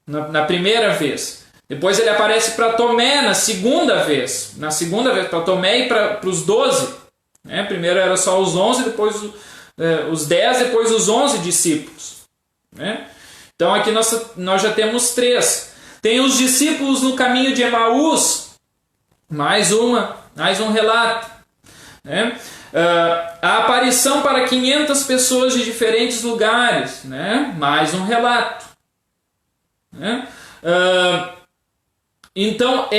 na primeira vez. Depois ele aparece para Tomé na segunda vez. Na segunda vez para Tomé e para os 12. Primeiro era só os 11, depois os 10, depois os 11 discípulos. Então aqui nós já temos 3. Tem os discípulos no caminho de Emaús. Mais um relato. A aparição para 500 pessoas de diferentes lugares. Mais um relato. Então,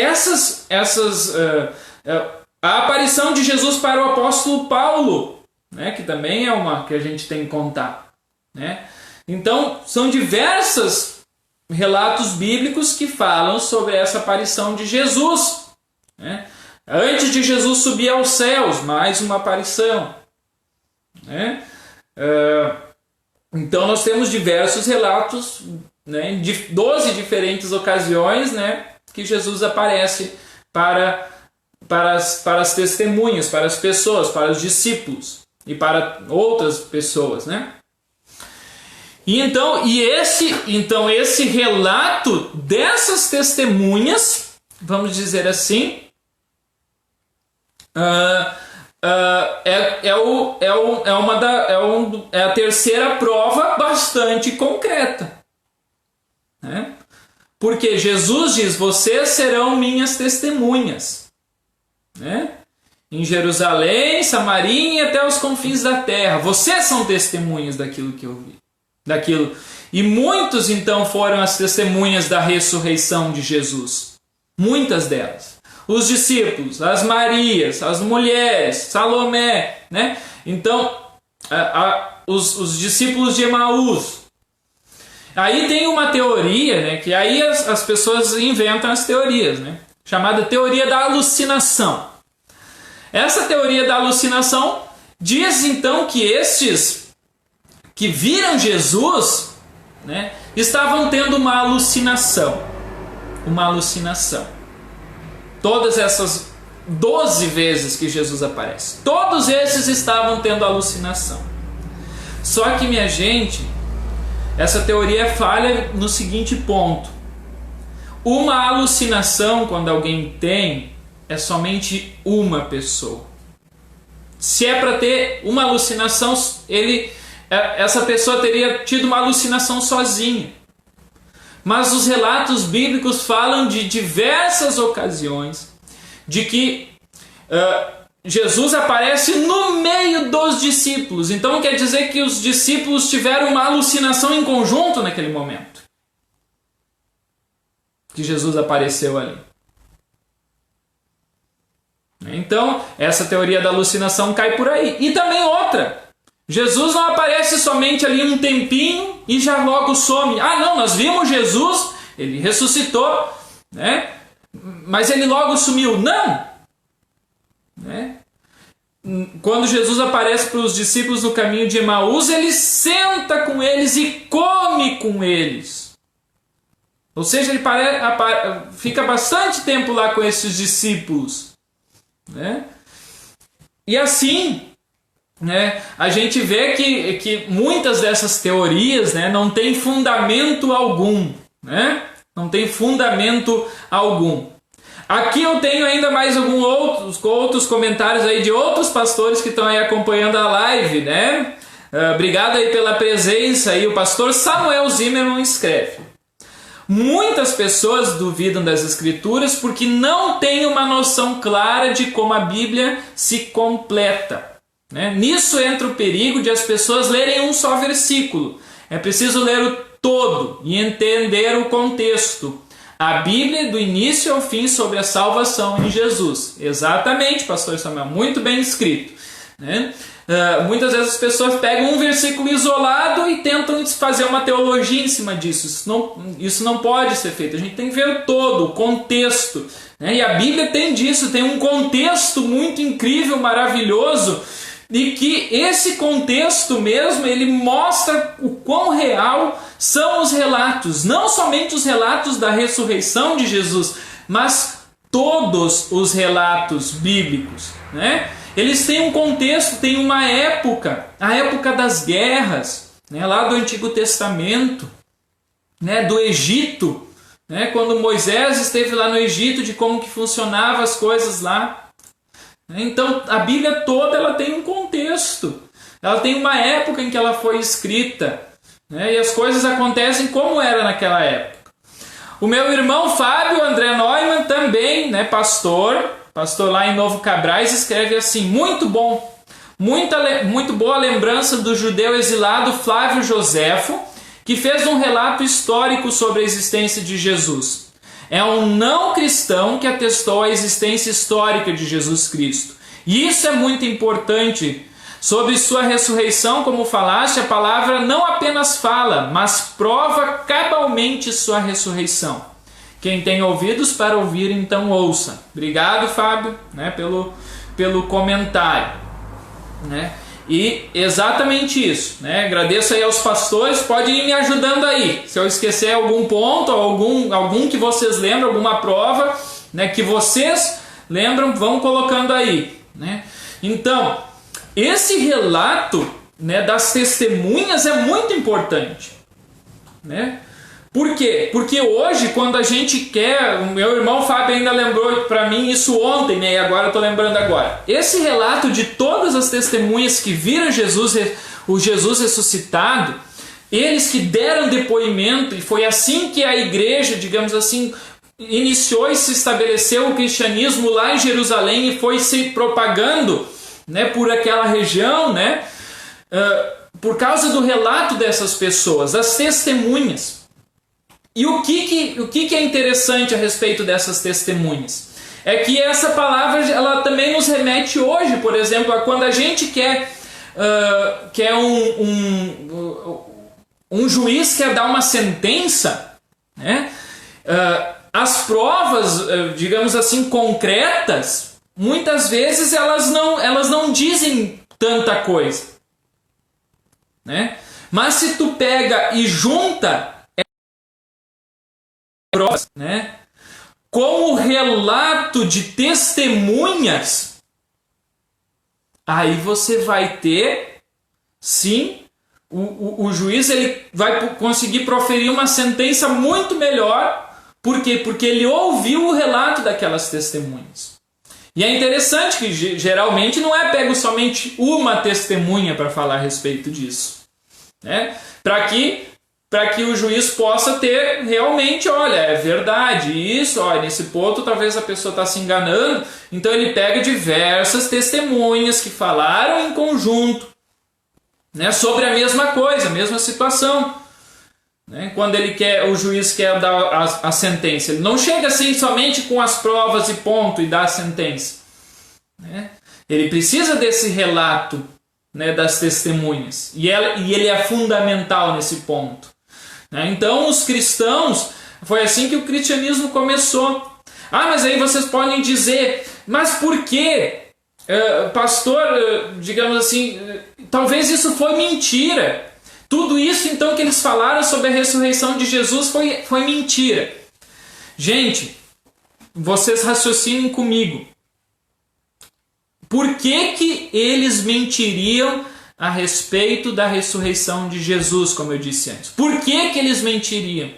a aparição de Jesus para o apóstolo Paulo, que também é uma que a gente tem que contar. Então, são diversos relatos bíblicos que falam sobre essa aparição de Jesus. Antes de Jesus subir aos céus, mais uma aparição. Então, nós temos diversos relatos, de 12 diferentes ocasiões, que Jesus aparece para as testemunhas, para as pessoas, para os discípulos e para outras pessoas, E esse relato dessas testemunhas, vamos dizer assim, é a terceira prova bastante concreta. Porque Jesus diz: vocês serão minhas testemunhas. Em Jerusalém, Samaria e até os confins da terra. Vocês são testemunhas daquilo que eu vi. E muitos então foram as testemunhas da ressurreição de Jesus. Muitas delas. Os discípulos, as Marias, as mulheres, Salomé. Então, os discípulos de Emaús. Aí tem uma teoria, que aí as pessoas inventam as teorias, chamada teoria da alucinação. Essa teoria da alucinação diz então que estes que viram Jesus, estavam tendo uma alucinação. Todas essas 12 vezes que Jesus aparece, todos esses estavam tendo alucinação. Só que, minha gente, essa teoria falha no seguinte ponto. Uma alucinação, quando alguém tem, é somente uma pessoa. Se é para ter uma alucinação, essa pessoa teria tido uma alucinação sozinha. Mas os relatos bíblicos falam de diversas ocasiões de que Jesus aparece no meio dos discípulos. Então quer dizer que os discípulos tiveram uma alucinação em conjunto naquele momento que Jesus apareceu ali. Então, essa teoria da alucinação cai por aí. E também outra. Jesus não aparece somente ali um tempinho e já logo some. Não, nós vimos Jesus, ele ressuscitou, mas ele logo sumiu. Não! Quando Jesus aparece para os discípulos no caminho de Emaús, ele senta com eles e come com eles. Ou seja, ele fica bastante tempo lá com esses discípulos. E assim, né, a gente vê que muitas dessas teorias, né, não tem fundamento algum, né? Não tem fundamento algum. Aqui eu tenho ainda mais outros comentários aí de outros pastores que estão aí acompanhando a live, né? Obrigado aí pela presença aí. O pastor Samuel Zimmermann escreve: muitas pessoas duvidam das Escrituras porque não têm uma noção clara de como a Bíblia se completa, né? Nisso entra o perigo de as pessoas lerem um só versículo. É preciso ler o todo e entender o contexto. A Bíblia do início ao fim sobre a salvação em Jesus. Exatamente, pastor Samuel, muito bem escrito, né? Muitas vezes as pessoas pegam um versículo isolado e tentam fazer uma teologia em cima disso. Isso não pode ser feito. A gente tem que ver o todo, o contexto, né? E a Bíblia tem disso, tem um contexto muito incrível, maravilhoso, e que esse contexto mesmo, ele mostra o quão real são os relatos, não somente os relatos da ressurreição de Jesus, mas todos os relatos bíblicos, né? Eles têm um contexto, têm uma época, a época das guerras, né? Lá do Antigo Testamento, né? Do Egito, né? Quando Moisés esteve lá no Egito, de como que funcionavam as coisas lá. Então a Bíblia toda ela tem um contexto, ela tem uma época em que ela foi escrita, né? E as coisas acontecem como era naquela época. O meu irmão Fábio André Neumann também, né, pastor lá em Novo Cabrais, escreve assim: muito bom, muito boa lembrança do judeu exilado Flávio Joséfo, que fez um relato histórico sobre a existência de Jesus. É um não cristão que atestou a existência histórica de Jesus Cristo. E isso é muito importante. Sobre sua ressurreição, como falaste, a palavra não apenas fala, mas prova cabalmente sua ressurreição. Quem tem ouvidos para ouvir, então ouça. Obrigado, Fábio, né, pelo comentário, né? E exatamente isso, né? Agradeço aí aos pastores, pode ir me ajudando aí. Se eu esquecer algum ponto, algum que vocês lembram, alguma prova, né, que vocês lembram, vão colocando aí, né? Então, esse relato, né, das testemunhas é muito importante, né? Por quê? Porque hoje, quando a gente quer... O meu irmão Fábio ainda lembrou para mim isso ontem, né? E agora eu estou lembrando agora. Esse relato de todas as testemunhas que viram o Jesus ressuscitado, eles que deram depoimento, e foi assim que a igreja, digamos assim, iniciou e se estabeleceu o cristianismo lá em Jerusalém e foi se propagando, né, por aquela região, né? Por causa do relato dessas pessoas, das testemunhas. E o que é interessante a respeito dessas testemunhas? É que essa palavra ela também nos remete hoje, por exemplo, a quando a gente quer um juiz quer dar uma sentença, né? As provas, digamos assim, concretas, muitas vezes elas não dizem tanta coisa, né? Mas se tu pega e junta provas, né, com o relato de testemunhas, aí você vai ter, sim, o juiz ele vai conseguir proferir uma sentença muito melhor. Por quê? Porque ele ouviu o relato daquelas testemunhas. E é interessante que geralmente não é pego somente uma testemunha para falar a respeito disso, né? Para que o juiz possa ter realmente, olha, é verdade, isso, olha, nesse ponto talvez a pessoa está se enganando, então ele pega diversas testemunhas que falaram em conjunto, né, sobre a mesma coisa, a mesma situação, né, quando o juiz quer dar a sentença, ele não chega assim somente com as provas e ponto e dá a sentença, né? Ele precisa desse relato, né, das testemunhas, e ele é fundamental nesse ponto. Então os cristãos, foi assim que o cristianismo começou. Mas aí vocês podem dizer, mas por que, pastor, digamos assim, talvez isso foi mentira. Tudo isso então que eles falaram sobre a ressurreição de Jesus foi mentira. Gente, vocês raciocinem comigo. Por que que eles mentiriam a respeito da ressurreição de Jesus, como eu disse antes? Por que que eles mentiriam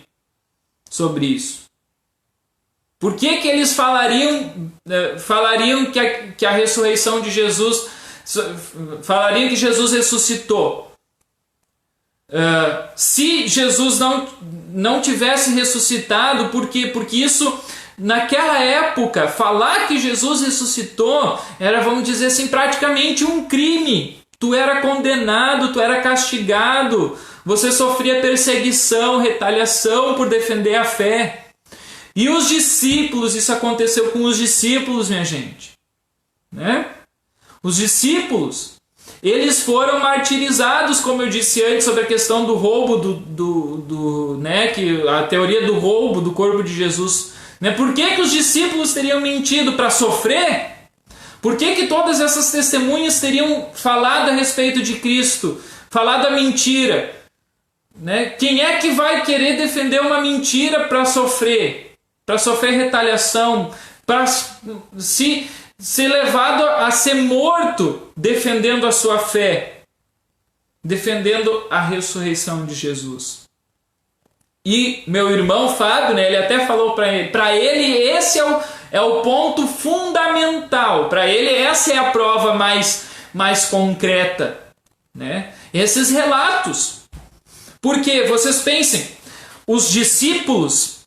sobre isso? Por que que eles falariam que a ressurreição de Jesus, falariam que Jesus ressuscitou? Se Jesus não tivesse ressuscitado, por quê? Porque isso, naquela época, falar que Jesus ressuscitou era, vamos dizer assim, praticamente um crime. Tu era condenado, tu era castigado, você sofria perseguição, retaliação por defender a fé. E os discípulos, isso aconteceu com os discípulos, minha gente, né? Os discípulos, eles foram martirizados, como eu disse antes, sobre a questão do roubo, que a teoria do roubo do corpo de Jesus. Né? Por que que os discípulos teriam mentido? Para sofrer? Por que que todas essas testemunhas teriam falado a respeito de Cristo? Falado a mentira? Né? Quem é que vai querer defender uma mentira para sofrer? Para sofrer retaliação? Para ser levado a ser morto defendendo a sua fé? Defendendo a ressurreição de Jesus. E meu irmão Fábio, né, ele até falou para ele esse é o ponto fundamental, para ele essa é a prova mais concreta, né? Esses relatos. Porque vocês pensem, os discípulos,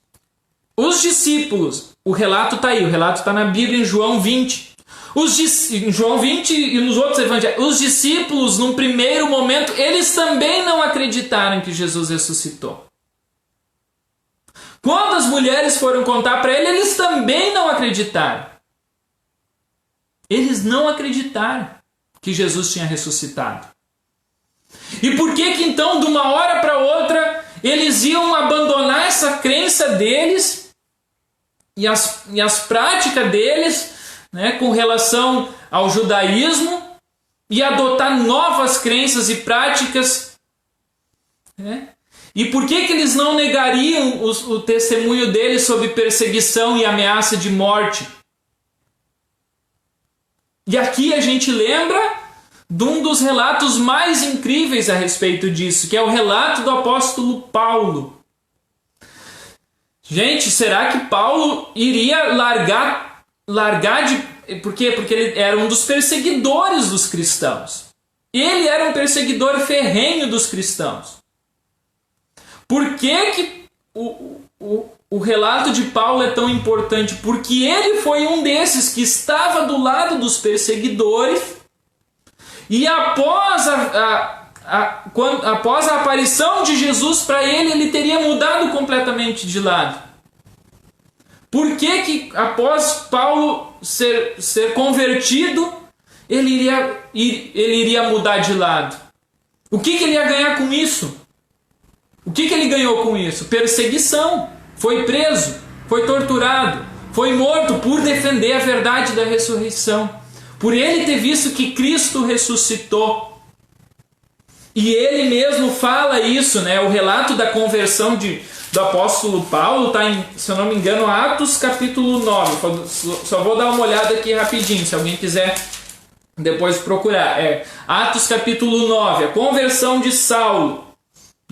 o relato está aí, o relato está na Bíblia em João 20. Em João 20 e nos outros evangelhos, os discípulos, num primeiro momento, eles também não acreditaram que Jesus ressuscitou. Quando as mulheres foram contar para ele, eles também não acreditaram. Eles não acreditaram que Jesus tinha ressuscitado. E por que que então, de uma hora para outra, eles iam abandonar essa crença deles e as práticas deles, né, com relação ao judaísmo, e adotar novas crenças e práticas, né? E por que que eles não negariam o testemunho deles sobre perseguição e ameaça de morte? E aqui a gente lembra de um dos relatos mais incríveis a respeito disso, que é o relato do apóstolo Paulo. Gente, será que Paulo iria largar de... Por quê? Porque ele era um dos perseguidores dos cristãos. Ele era um perseguidor ferrenho dos cristãos. Por que o relato de Paulo é tão importante? Porque ele foi um desses que estava do lado dos perseguidores e após a aparição de Jesus para ele teria mudado completamente de lado. Por que após Paulo ser convertido, ele iria mudar de lado? O que ele ia ganhar com isso? O que ele ganhou com isso? Perseguição. Foi preso, foi torturado, foi morto por defender a verdade da ressurreição. Por ele ter visto que Cristo ressuscitou. E ele mesmo fala isso, né? O relato da conversão do apóstolo Paulo está em, se eu não me engano, Atos capítulo 9. Só vou dar uma olhada aqui rapidinho, se alguém quiser depois procurar. Atos capítulo 9, a conversão de Saulo.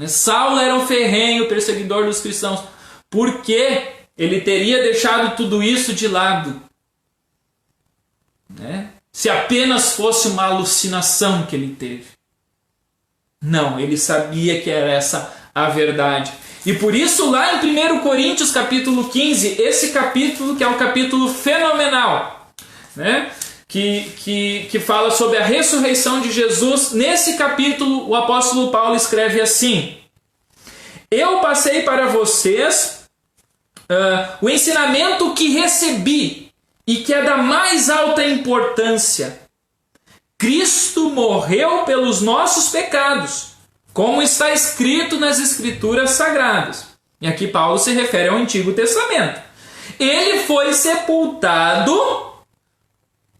Saulo era um ferrenho perseguidor dos cristãos. Por que ele teria deixado tudo isso de lado? Se apenas fosse uma alucinação que ele teve. Não, ele sabia que era essa a verdade. E por isso lá em 1 Coríntios capítulo 15, esse capítulo que é um capítulo fenomenal, né? Que fala sobre a ressurreição de Jesus. Nesse capítulo o apóstolo Paulo escreve assim: eu passei para vocês o ensinamento que recebi e que é da mais alta importância. Cristo morreu pelos nossos pecados, como está escrito nas Escrituras Sagradas. E aqui Paulo se refere ao Antigo Testamento. Ele foi sepultado...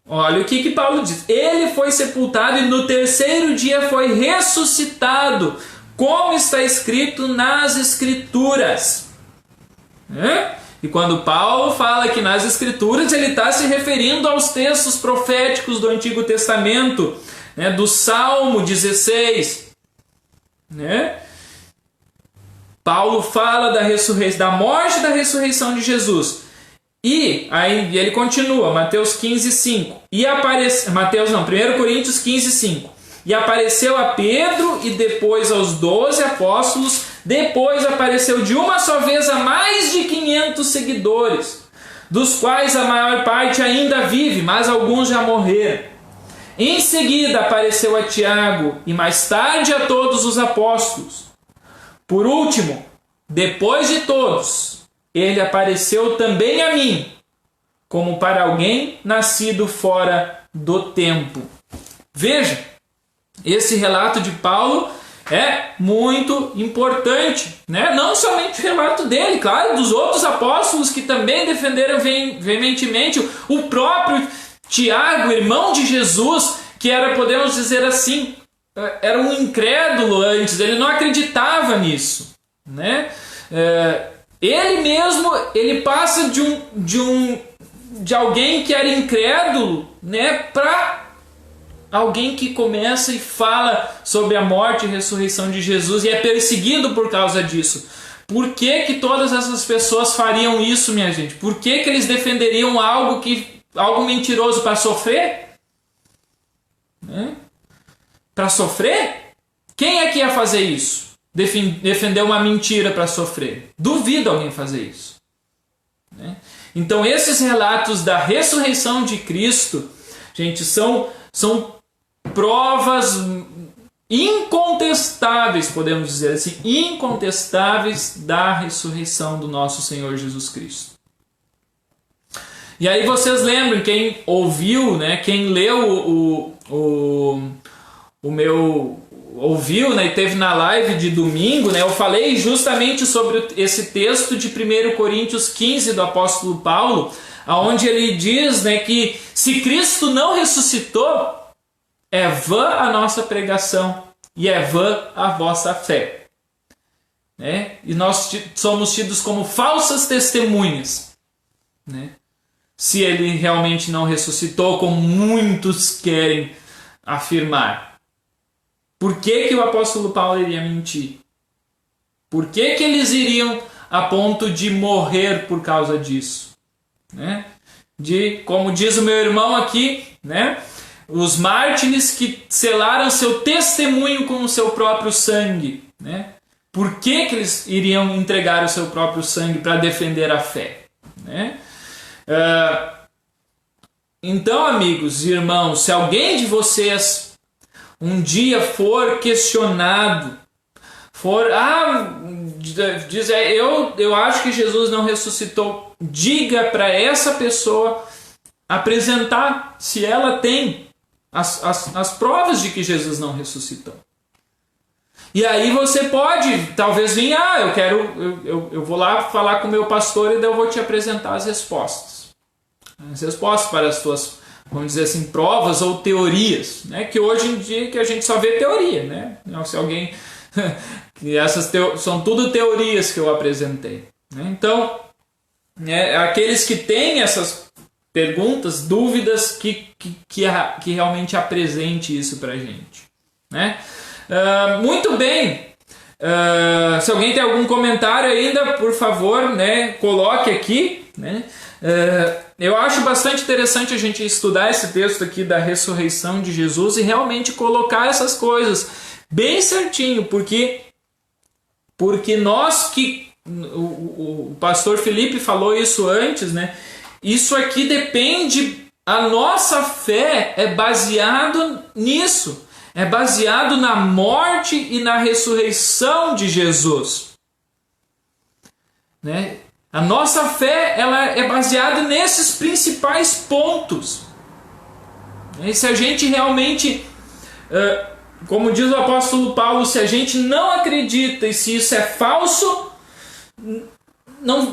Olha o que Paulo diz. Ele foi sepultado e no terceiro dia foi ressuscitado, como está escrito nas Escrituras. E quando Paulo fala que nas Escrituras, ele está se referindo aos textos proféticos do Antigo Testamento, né, do Salmo 16. Né? Paulo fala da morte e da ressurreição de Jesus. E aí ele continua, Mateus 15, 5. 1 Coríntios 15, 5. E apareceu a Pedro e depois aos 12 apóstolos, depois apareceu de uma só vez a mais de 500 seguidores, dos quais a maior parte ainda vive, mas alguns já morreram. Em seguida apareceu a Tiago e mais tarde a todos os apóstolos. Por último, depois de todos, ele apareceu também a mim, como para alguém nascido fora do tempo. Veja, esse relato de Paulo é muito importante, né? Não somente o relato dele, claro, dos outros apóstolos que também defenderam veementemente, o próprio Tiago, irmão de Jesus, que era, podemos dizer assim, era um incrédulo antes, ele não acreditava nisso, né? Ele mesmo, ele passa de alguém que era incrédulo, né, para alguém que começa e fala sobre a morte e ressurreição de Jesus e é perseguido por causa disso. Por que todas essas pessoas fariam isso, minha gente? Por que eles defenderiam algo mentiroso para sofrer? Né? Para sofrer? Quem é que ia fazer isso? Defender uma mentira para sofrer? Duvido alguém fazer isso. Né? Então esses relatos da ressurreição de Cristo, gente, são provas incontestáveis, podemos dizer assim, incontestáveis da ressurreição do nosso Senhor Jesus Cristo. E aí vocês lembram, quem ouviu, né, quem leu ouviu, né, e teve na live de domingo, né, eu falei justamente sobre esse texto de 1 Coríntios 15 do apóstolo Paulo, onde ele diz, né, que se Cristo não ressuscitou, é vã a nossa pregação e é vã a vossa fé. Né? E nós somos tidos como falsas testemunhas. Né? Se ele realmente não ressuscitou, como muitos querem afirmar. Por que o apóstolo Paulo iria mentir? Por que eles iriam a ponto de morrer por causa disso? Né? Como diz o meu irmão aqui, né? Os mártires que selaram seu testemunho com o seu próprio sangue. Né? Por que eles iriam entregar o seu próprio sangue para defender a fé? Né? Então, amigos e irmãos, se alguém de vocês um dia for questionado, dizer, eu acho que Jesus não ressuscitou, diga para essa pessoa apresentar se ela tem as provas de que Jesus não ressuscitou. E aí você pode, talvez vir, eu vou lá falar com o meu pastor e daí eu vou te apresentar as respostas. As respostas para as tuas, vamos dizer assim, provas ou teorias, né? Que hoje em dia que a gente só vê teoria, né? Se alguém que são tudo teorias que eu apresentei, né? Então, aqueles que têm essas perguntas, dúvidas, que realmente apresente isso para a gente. Né? Muito bem. Se alguém tem algum comentário ainda, por favor, né, coloque aqui. Né? Eu acho bastante interessante a gente estudar esse texto aqui da ressurreição de Jesus e realmente colocar essas coisas bem certinho, porque nós que... O pastor Felipe falou isso antes, né? Isso aqui depende, a nossa fé é baseado nisso, é baseado na morte e na ressurreição de Jesus. Né? A nossa fé ela é baseada nesses principais pontos. E se a gente realmente, como diz o apóstolo Paulo, se a gente não acredita e se isso é falso,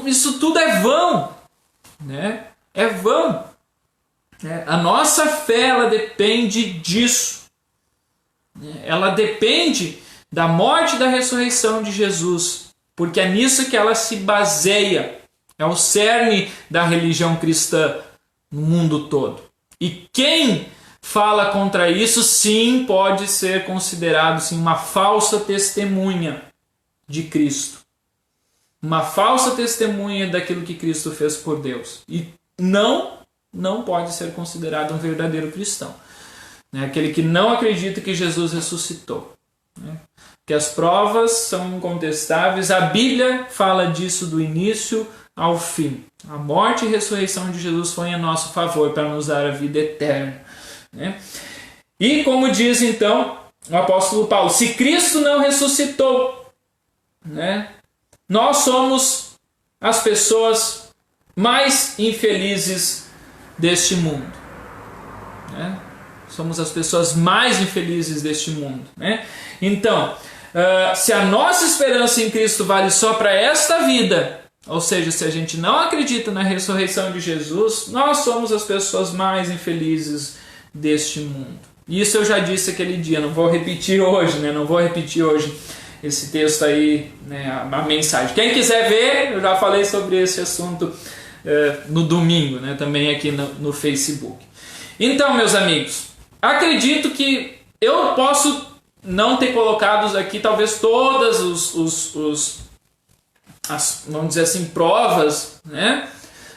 isso tudo é vão. Né? É vão. A nossa fé ela depende disso. Ela depende da morte e da ressurreição de Jesus, porque é nisso que ela se baseia É o cerne da religião cristã no mundo todo. E quem fala contra isso, sim, pode ser considerado sim, uma falsa testemunha de Cristo. Uma falsa testemunha daquilo que Cristo fez por Deus. E não pode ser considerado um verdadeiro cristão. Aquele que não acredita que Jesus ressuscitou. Que as provas são incontestáveis. A Bíblia fala disso do início ao fim. A morte e ressurreição de Jesus foi em nosso favor para nos dar a vida eterna. E como diz então o apóstolo Paulo, se Cristo não ressuscitou, nós somos as pessoas mais infelizes deste mundo. Somos as pessoas mais infelizes deste mundo. Então, se a nossa esperança em Cristo vale só para esta vida, ou seja, se a gente não acredita na ressurreição de Jesus, nós somos as pessoas mais infelizes deste mundo. Isso eu já disse aquele dia, não vou repetir hoje, não vou repetir hoje esse texto aí, a mensagem. Quem quiser ver, eu já falei sobre esse assunto no domingo, também aqui no Facebook. Então, meus amigos, acredito que eu posso não ter colocado aqui talvez todas as vamos dizer assim, provas,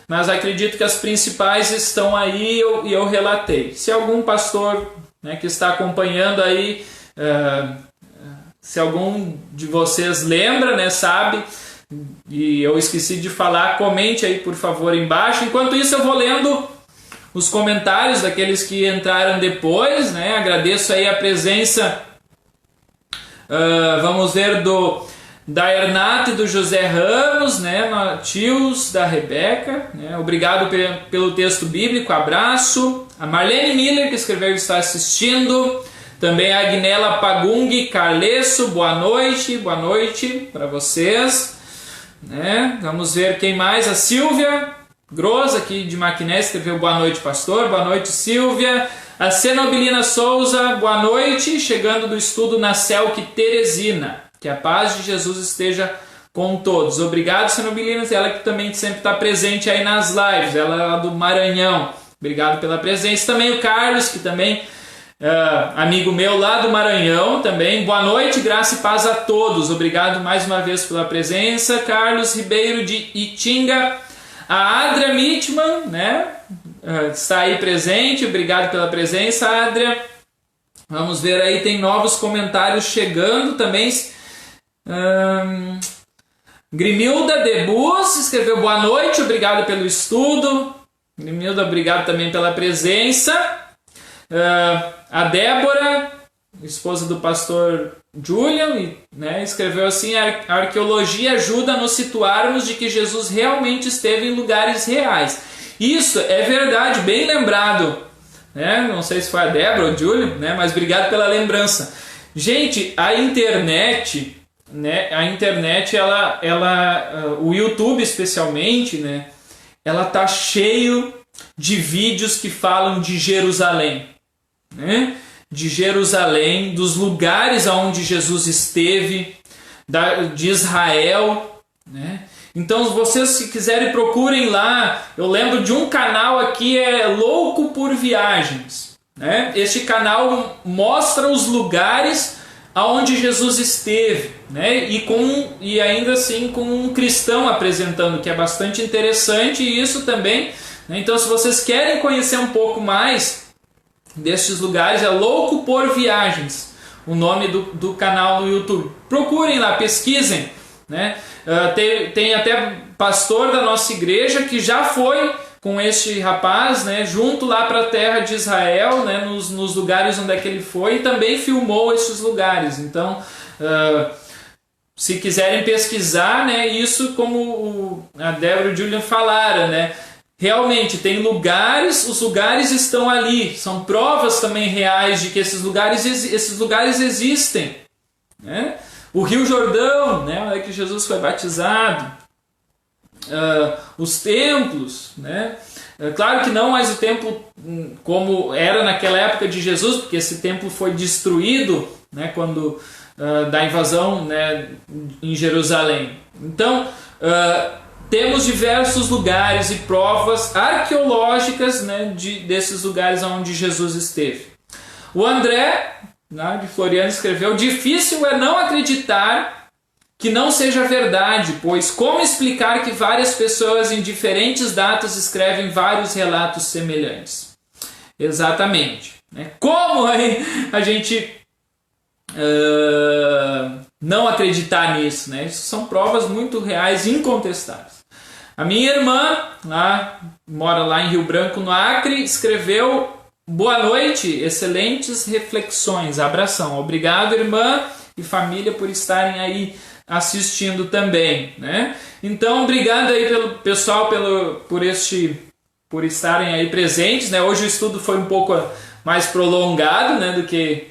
mas acredito que as principais estão aí e eu relatei. Se algum pastor que está acompanhando aí, se algum de vocês lembra, sabe, e eu esqueci de falar, comente aí por favor embaixo. Enquanto isso eu vou lendo os comentários daqueles que entraram depois, agradeço aí a presença, vamos ver, da Ernata e do José Ramos, tios da Rebeca, obrigado pelo texto bíblico, abraço. A Marlene Miller, que escreveu e está assistindo. Também a Agnella Pagung Carlesso, boa noite para vocês. Vamos ver quem mais. A Silvia Gross, aqui de Maquiné, escreveu boa noite, pastor. Boa noite, Silvia. A Cenobilina Souza, boa noite. Chegando do estudo na Celc Teresina. Que a paz de Jesus esteja com todos. Obrigado, Cenobilina. Ela que também sempre está presente aí nas lives. Ela é lá do Maranhão. Obrigado pela presença. Também o Carlos, que também amigo meu lá do Maranhão também. Boa noite, graça e paz a todos. Obrigado mais uma vez pela presença. Carlos Ribeiro de Itinga. A Adria Mitman, está aí presente. Obrigado pela presença, Adria. Vamos ver aí, tem novos comentários chegando também. Grimilda Debus escreveu boa noite, obrigado pelo estudo. Grimilda, obrigado também pela presença. A Débora, esposa do pastor Julian, escreveu assim: a arqueologia ajuda a nos situarmos de que Jesus realmente esteve em lugares reais. Isso é verdade, bem lembrado. Não sei se foi a Débora ou o Julian, mas obrigado pela lembrança. Gente, a internet, o YouTube especialmente, ela tá cheio de vídeos que falam de Jerusalém, de Jerusalém, dos lugares onde Jesus esteve, de Israel, Então, vocês, se quiserem, procurem lá. Eu lembro de um canal aqui, Louco por Viagens. Este canal mostra os lugares aonde Jesus esteve, e ainda assim com um cristão apresentando, que é bastante interessante, e isso também. Então, se vocês querem conhecer um pouco mais destes lugares, é Louco por Viagens, o nome do canal no YouTube. Procurem lá, pesquisem. Tem até pastor da nossa igreja que já foi com este rapaz, junto lá para a terra de Israel, nos lugares onde é que ele foi, e também filmou esses lugares. Então, se quiserem pesquisar, isso como a Débora e o Julian falaram, realmente tem lugares, os lugares estão ali, são provas também reais de que esses lugares existem. O Rio Jordão, onde é que Jesus foi batizado, os templos, claro que não mais o templo como era naquela época de Jesus, porque esse templo foi destruído, quando da invasão, em Jerusalém. Então, temos diversos lugares e provas arqueológicas, né, desses lugares onde Jesus esteve. O André, né, de Floriano, escreveu: difícil é não acreditar que não seja verdade, pois como explicar que várias pessoas em diferentes datas escrevem vários relatos semelhantes? Exatamente. Né? Como a gente não acreditar nisso? Né? Isso são provas muito reais e incontestáveis. A minha irmã, mora lá em Rio Branco, no Acre, escreveu: boa noite, excelentes reflexões, abração. Obrigado, irmã e família, por estarem aí assistindo também, né? Então, obrigado aí pelo pessoal por estarem aí presentes, né? Hoje o estudo foi um pouco mais prolongado, né, do que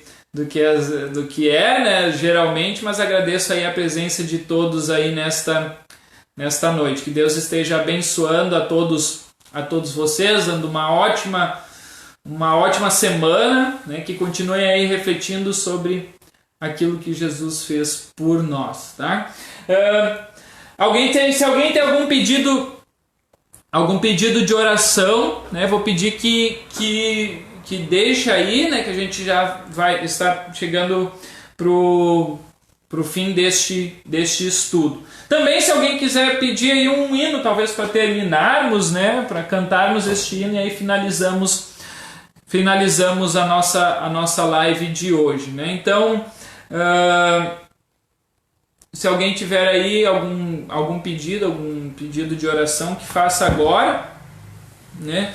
é, né, geralmente, mas agradeço aí a presença de todos aí nesta noite. Que Deus esteja abençoando a todos vocês, dando uma ótima semana, né, que continuem aí refletindo sobre aquilo que Jesus fez por nós, tá? Se alguém tem algum pedido de oração, né, vou pedir que deixe aí, né, que a gente já vai estar chegando pro fim deste estudo. Também, se alguém quiser pedir aí um hino, talvez para terminarmos, né, para cantarmos este hino, e aí finalizamos a nossa live de hoje, né? Então, se alguém tiver aí algum pedido de oração, que faça agora, né?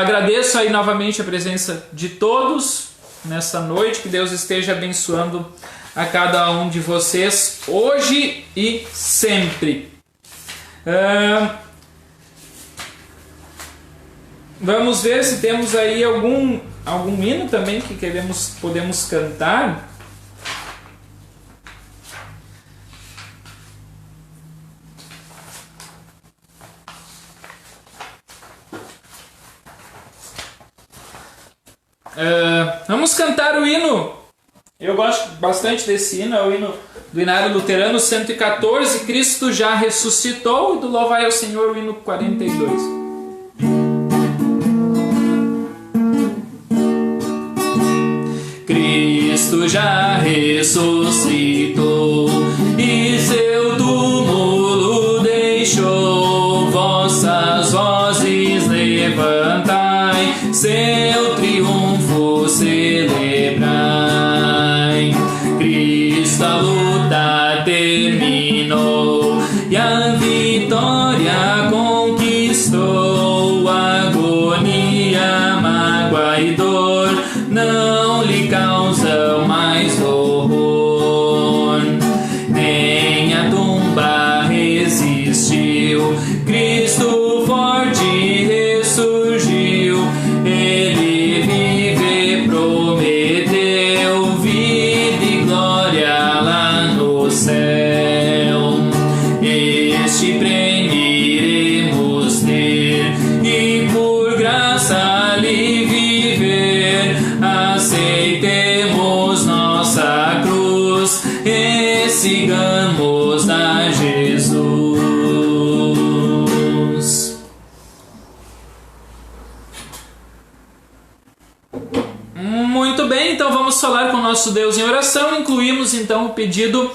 Agradeço aí novamente a presença de todos nessa noite, que Deus esteja abençoando a cada um de vocês hoje e sempre. Vamos ver se temos aí algum hino também que podemos cantar. Vamos cantar o hino. Eu gosto bastante desse hino. É o hino do Inário Luterano 114, Cristo já ressuscitou, e do Louvai ao Senhor, o hino 42. Cristo já ressuscitou e seu túmulo deixou, vossas vozes levantai, seu triunfo celebrai. Cristo a luta terminou e a vitória conquistou, agonia, mágoa e dor não lhe causam mais horror, nem a tumba resistiu, Cristo forte ressurgiu, ele vive, prometeu vida e glória lá no céu. Este prêmio iremos ter e por graça lhe viver, aceitemos nossa cruz e sigamos a Jesus. Muito bem, então vamos falar com o nosso Deus em oração. Incluímos então o pedido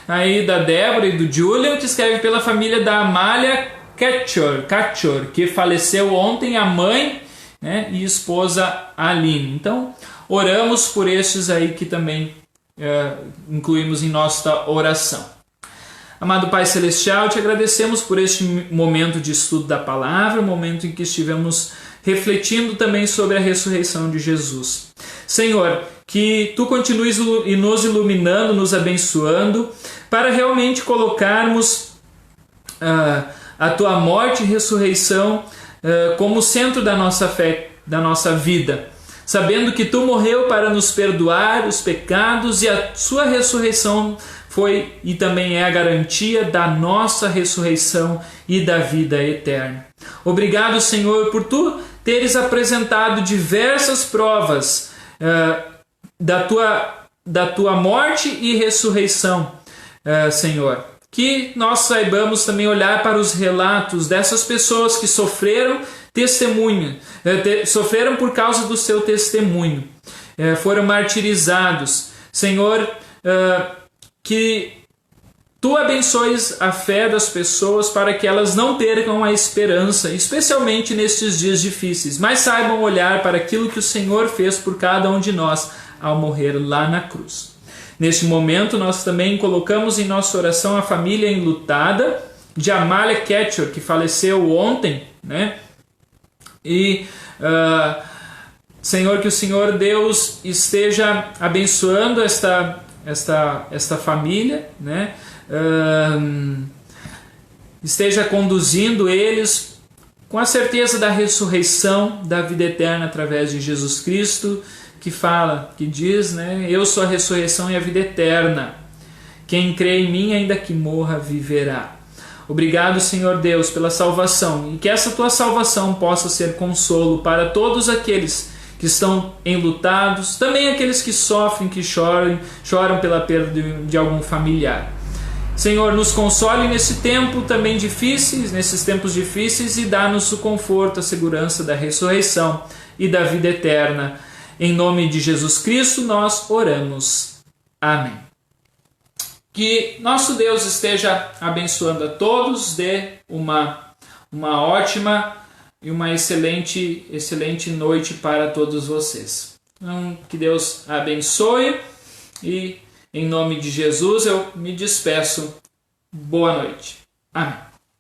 aí da Débora e do Julian, que escreve pela família da Amália Cachor, que faleceu ontem, a mãe, né, e esposa Aline. Então, oramos por estes aí que também incluímos em nossa oração. Amado Pai Celestial, te agradecemos por este momento de estudo da palavra, momento em que estivemos refletindo também sobre a ressurreição de Jesus. Senhor, que Tu continues nos iluminando, nos abençoando, para realmente colocarmos a Tua morte e ressurreição como centro da nossa fé, da nossa vida, sabendo que Tu morreu para nos perdoar os pecados e a Sua ressurreição foi e também é a garantia da nossa ressurreição e da vida eterna. Obrigado, Senhor, por Tu teres apresentado diversas provas da tua morte e ressurreição, Senhor. que nós saibamos também olhar para os relatos dessas pessoas que sofreram sofreram por causa do seu testemunho, foram martirizados. Senhor, que Tu abençoes a fé das pessoas para que elas não percam a esperança, especialmente nestes dias difíceis, mas saibam olhar para aquilo que o Senhor fez por cada um de nós ao morrer lá na cruz. Neste momento, nós também colocamos em nossa oração a família enlutada de Amália Ketchur, que faleceu ontem, né? E, Senhor, que o Senhor Deus esteja abençoando esta família, né? Esteja conduzindo eles com a certeza da ressurreição, da vida eterna através de Jesus Cristo, que diz, né? Eu sou a ressurreição e a vida eterna. Quem crê em mim, ainda que morra, viverá. Obrigado, Senhor Deus, pela salvação, e que essa tua salvação possa ser consolo para todos aqueles que estão enlutados, também aqueles que sofrem, que choram pela perda de algum familiar. Senhor, nos console nesses tempos difíceis, e dá-nos o conforto, a segurança da ressurreição e da vida eterna. Em nome de Jesus Cristo nós oramos. Amém. Que nosso Deus esteja abençoando a todos, dê uma ótima e uma excelente noite para todos vocês. Então, que Deus abençoe, e em nome de Jesus eu me despeço. Boa noite. Amém.